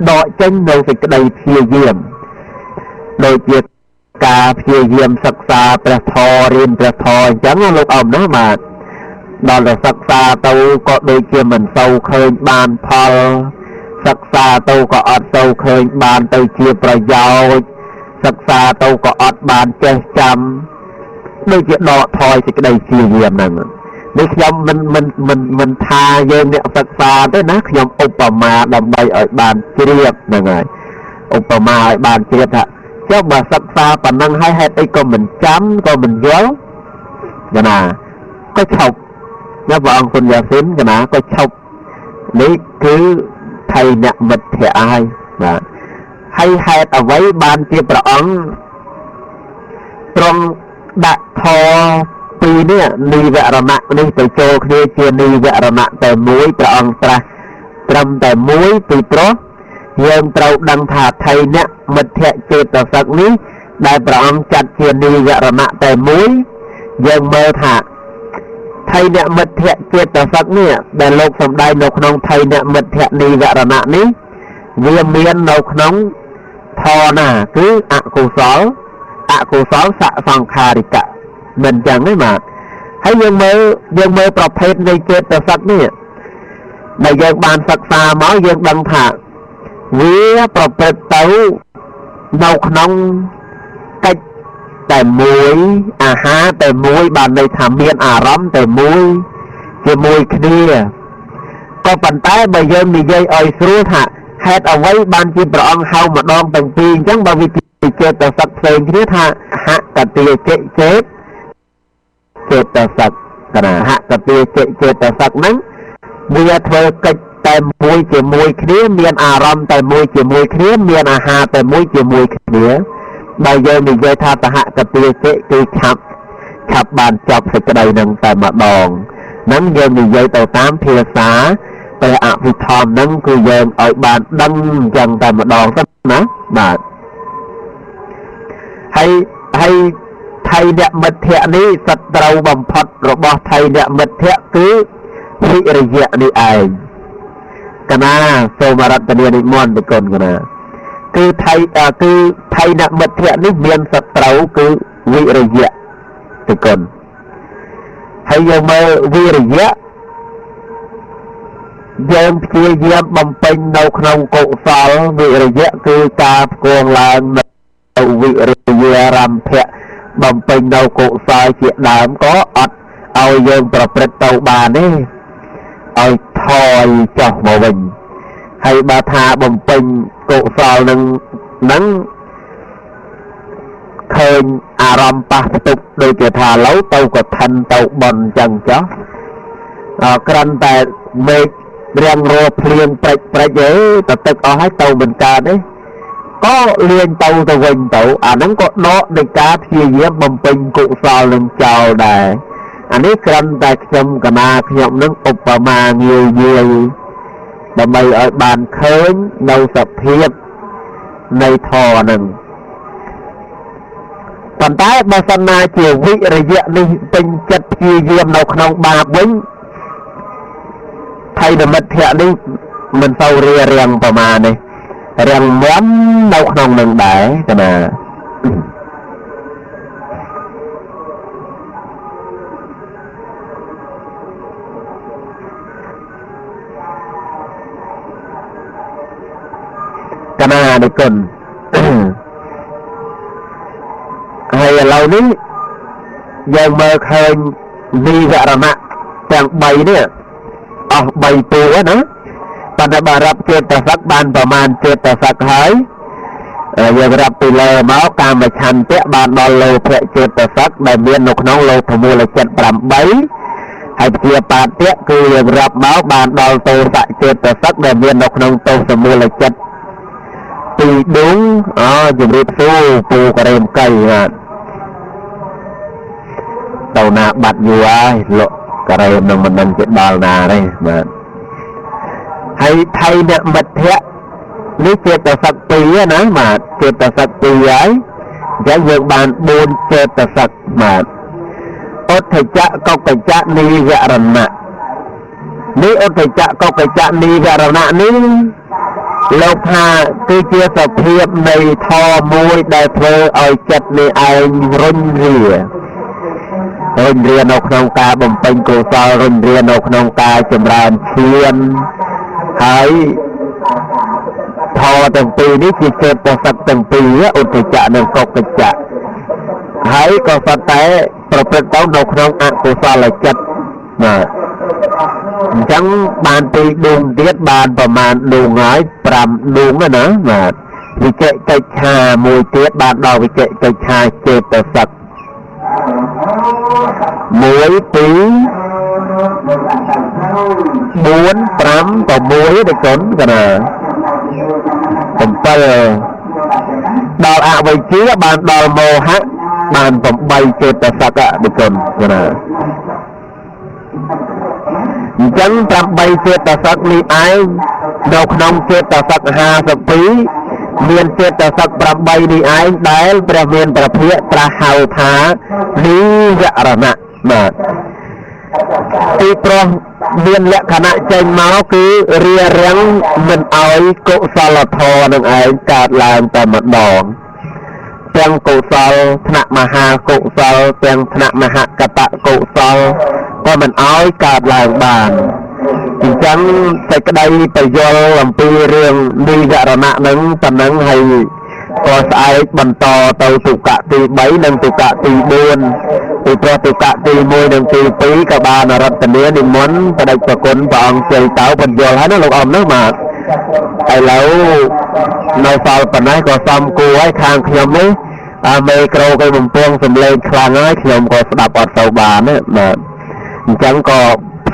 A: ដកចេញនៅសេចក្តីព្យាយាមដូចជាការព្យាយាមសិក្សាព្រះធម៌រៀនព្រះធម៌អញ្ចឹងលោកអ៊ំណាបាទដល់តែសិក្សាទៅក៏ដូចជាមិនសូវឃើញបានផលសិក្សាទៅក៏អត់សូវឃើញបានទៅជាប្រយោជន៍សិក្សាទៅក៏អត់បានចេះចាំដូចជាដកថយសេចក្តីព្យាយាមហ្នឹងនេះខ្ញុំមិនថាយើងអ្នកសិក្សាទេណាខ្ញុំឧបមាដើម្បីឲ្យបានជ្រាបហ្នឹងហើយឧបមាឲ្យបានជ្រាបថាចុះបើសិក្សាប៉ុណ្ណឹងហើយហេតុអីក៏មិនចាំក៏មិនយល់កណាក៏ឈប់ណាព្រះអង្គគុណយ៉ាស៊ីនកណាក៏ឈប់ នេះគឺថៃអ្នកមិត្តភក្តិហើយបាទហើយហេតុអ្វីបានជាព្រះអង្គទ្រង់ដាក់ធរពីរនេះនិវរណៈនេះទៅចូលគ្នាជានិវរណៈតែមួយព្រះអង្គត្រាស់ត្រឹមតែមួយពីព្រោះយើងត្រូវដឹងថាថៃអ្នកមិត្តភក្តិចេតសិកនេះដែលព្រះអង្គចាត់ជានិវរណៈតែមួយយើងមើលថាថៃអ្នកមិត្តភក្តិចេតសិកនេះដែលលោកសម្ដែងនៅក្នុងថៃអ្នកមិត្តភក្តិនិវរណៈនេះវាមាននៅក្នុងធរណាគឺអកុសលសសង្ខារិកៈមិនចឹងទេបាទហើយយើងមើលប្រភេទនៃចេតសិកនេះដែលយើងបានសិក្សាមកយើងដឹងថាវាប្រព្រឹត្តទៅនៅក្នុងកិច្ចតែមួយអាហារតែមួយបានន័យថាមានអារម្មណ៍តែមួយជាមួយគ្នាក៏ប៉ុន្តែបើយើងនិយាយឲ្យស្រួលថាហេតុអ្វីបានជាព្រះអង្គហៅម្ដងទាំងពីរអញ្ចឹងបើវាជាចេតសិកផ្សេងគ្នាថាហកតិចេតសិកកណាហកតិចេតសិកហ្នឹងវាធ្វើកិច្ចតែមួយជាមួយគ្នាមានអារម្មណ៍តែមួយជាមួយគ្នាមានអាហារតែមួយជាមួយគ្នាបើយើងនិយាយថាសហកតិចេគឺឆាប់បានចប់សេចក្តីនឹងតែម្ដងហ្នឹងយើងនិយាយទៅតាមភាសាព្រះអភិធម្មហ្នឹងគឺយើងឲ្យបានដឹងអញ្ចឹងតែម្ដងទៅណាបាទហើយថៃអ្នកមិត្តភក្តិនេះសត្រូវបំផុតរបស់ថៃអ្នកមិត្តភក្តិគឺវិរិយៈនេះឯងកណាសូមរតនានិមន្តទៅគុណកណាគឺថៃអ្នកមិត្តភក្តិនេះមានសត្រូវគឺវិរិយៈទៅគុណហើយយើងមើលវិរិយៈយើងព្យាយាមបំពេញនៅក្នុងកុសលវិរិយៈគឺការផ្គងឡើងនៅវិរិយារម្មភៈបំពេញនៅកុសលជាដើមក៏អត់ឲ្យយើងប្រព្រឹត្តទៅបានទេឲ្យថយចុះមកវិញហើយបើថាបំពេញកុសលនឹងឃើញអារម្មណ៍ប៉ះផ្ទុកដូចគេថាឡូវទៅក៏ឋិនទៅបន់ចឹងចុះក្រាន់តែមេឃរៀងរោភ្លៀងព្រិចទៅទឹកអស់ហើយទៅមិនកើតទេក៏លៀងទៅវិញទៅអាហ្នឹងក៏ដកនៃការព្យាយាមបំពេញកុសលនឹងចោលដែរអានេះគ្រាន់តែខ្ញុំនឹងឧបមាងាយដើម្បីឲ្យបានឃើញនៅសភាពនៃធម៌ហ្នឹងប៉ុន្តែបើសិនណាជាវិរិយៈនេះពេញចិត្តព្យាយាមនៅក្នុងបាបវិញថៃនិមិត្តភក្តិនេះមិនសូវរៀងប្រមាណនេះរៀងមាំនៅក្នុងនឹងដែរកណានិគុណហើយឥឡូវនេះយើងមើលឃើញនិវរណៈទាំង3នេះអស់3ពូណាប៉ុន្តែបើរាប់ចេតសិកបានប្រមាណចេតសិកហើយយើងរាប់ពីលើមកកាមឆន្ទៈបានដល់លោភៈចេតសិកដែលមាននៅក្នុងលោភមូលចិត្ត8ហើយព្យាបាទៈគឺយើងរាប់មកបានដល់ទោសៈចេតសិកដែលមាននៅក្នុងទោសមូលចិត្តពីដួងជំរាបសួរពូករេមកៃបាទទៅណាបាត់យូរហើយលោកករេមនឹងមិនដឹងជាដល់ណាទេបាទហើយថៃអ្នកមិត្តភក្តិនេះចេតសិក2ណាបាទចេតសិក2ហើយអញ្ចឹងយើងបាន4ចេតសិកបាទឧទ្ធចៈកុកចៈនិវរណៈនេះឧទ្ធចៈកុកចៈនិវរណៈនេះលោកថាគឺជាសភាពនៃធម៌មួយដែលធ្វើឲ្យចិត្តនេះឯងរុញរានៅក្នុងការបំពេញកុសលរុញរានៅក្នុងការចម្រើនឈានហើយធម៌ទាំងពីរនេះជាចេតសិកទាំងពីរឧទ្ធចៈនិងកុកចៈហើយក៏សុទ្ធតែប្រព្រឹត្តទៅនៅក្នុងអកុសលចិត្តបាទអញ្ចឹងបានពីដួងទៀតបានប្រមាណដួងហើយ5ដួងណាបាទវិជិកិច្ឆាមួយទៀតបានដល់វិជិកិច្ឆាចេតសិក1 2 4 5 6តិកុនកណា7ដល់អវិជ្ជាបានដល់មោហៈបាន8ចេតសិកតិកុនកណាអញ្ចឹង8ចេតសិកនេះឯងនៅក្នុងចេតសិក52មានចេតសិក8នេះឯងដែលព្រះមានប្រភពត្រាស់ហៅថានិវរណៈបាទទីព្រោះមានលក្ខណៈចេញមកគឺរារាំងមិនឲ្យកុសលធម៌នឹងឯងកើតឡើងតែម្ដងទាំងកុសលថ្នាក់មហាកុសលទាំងថ្នាក់មហកតកុសលក៏មិនឲ្យកើតឡើងបានអញ្ចឹងសេចក្តីប្រយល់អំពីរឿងនិវរណៈនឹងប៉ុណ្ណឹងហើយក៏ស្អែកបន្តទៅទុក្ខទី3និងទុក្ខទី4ពីព្រោះទុក្ខទី1និងទី2ក៏បានរតនានិមន្តបដិប្រគុណព្រះអង្គជ័យតៅបញ្យល់ហើយណាលោកអមនោះបាទឥឡូវនៅសល់ប៉ុណ្ណេះក៏សំគួរហើយខាងខ្ញុំនេះមេក្រូគេបំពងសំឡេងខ្លាំងហើយខ្ញុំក៏ស្ដាប់អត់ទៅបានណាបាទអញ្ចឹងក៏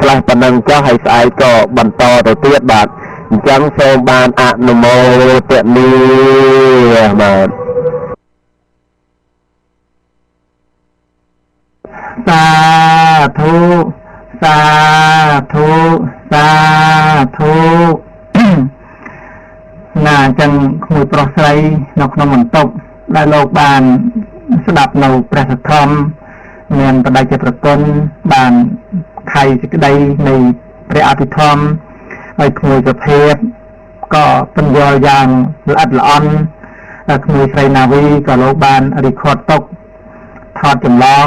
A: ផ្លាស់ប៉ុណ្ណឹងចុះហើយស្អែកក៏បន្តទៅទៀតបាទអញ្ចឹងសូមបានអនុមោទនាបាទ
B: សាធុសាធុសាធុណាអញ្ចឹងក្មួយប្រុសស្រីនៅក្នុងបន្ទប់ដែលលោកបានស្ដាប់នៅព្រះសទ្ធំមានបដិជាប្រគុណបានខៃសេចក្តីនៃព្រះអភិធម្មហើយក្មួយប្រភេទក៏ពន្យល់យ៉ាងល្អិតល្អន់ក្មួយស្រីណាវីក៏លោកបានរីខតទុកថតចម្លង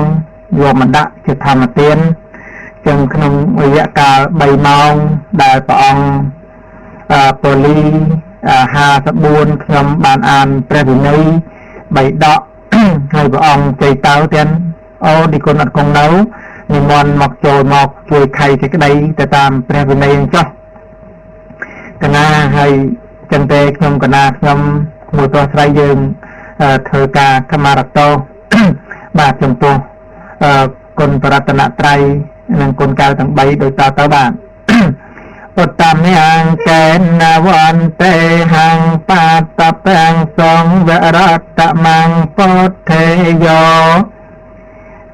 B: យកមកដាក់ជាធម្មទានចឹងក្នុងរយៈកាល3ម៉ោងដែលព្រះអង្គពលី54ខ្ញុំបានអានព្រះវិន័យ3ដកហើយព្រះអង្គជ័យតៅទាំងអូឌីគុណអត់គង់នៅនិមន្តមកចូលមកជួយខៃសេចក្តីទៅតាមព្រះវិន័យអញ្ចោះកណាហើយចឹងទេខ្ញុំកណាខ្ញុំមួយប្រុសស្រីយើងធ្វើការកម្មរតោបាទចំពោះគុណបរតនត្រ័យនិងគុណកៅទាំង3ដោយតទៅបាទឧត្តមអង្គកេណវន្តេហੰបាតពាំងសង្វរតមង្សពុទ្ធេយោ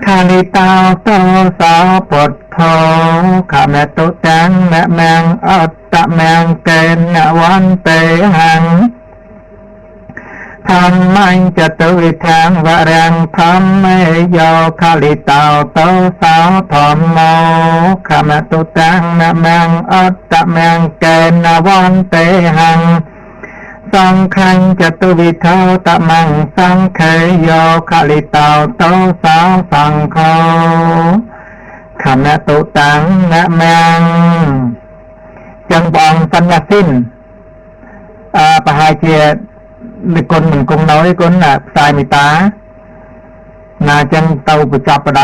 B: ខានិតោតោសោពុទ្ធោខមេតុតាំងនមង្អត្តមង្កេណវន្តេហੰធម្មញ្ចតុវិធាងវរាំងធម្មេយោខាលិតោតោសោធម្មោខមតុតាំងនមង្អត្តមង្កេណវន្តេហੰសង្ឃញ្ចតុវិធោតមង្សង្ខេយោខាលិតោតោសោសង្ឃោខមតុតាំងនមង្ចឹងបងសញ្ញាសិនប្រហែលជានិគុណមិនគង់នៅឯគុណផ្សាយមេត្តាណាចឹងទៅបញ្ចប់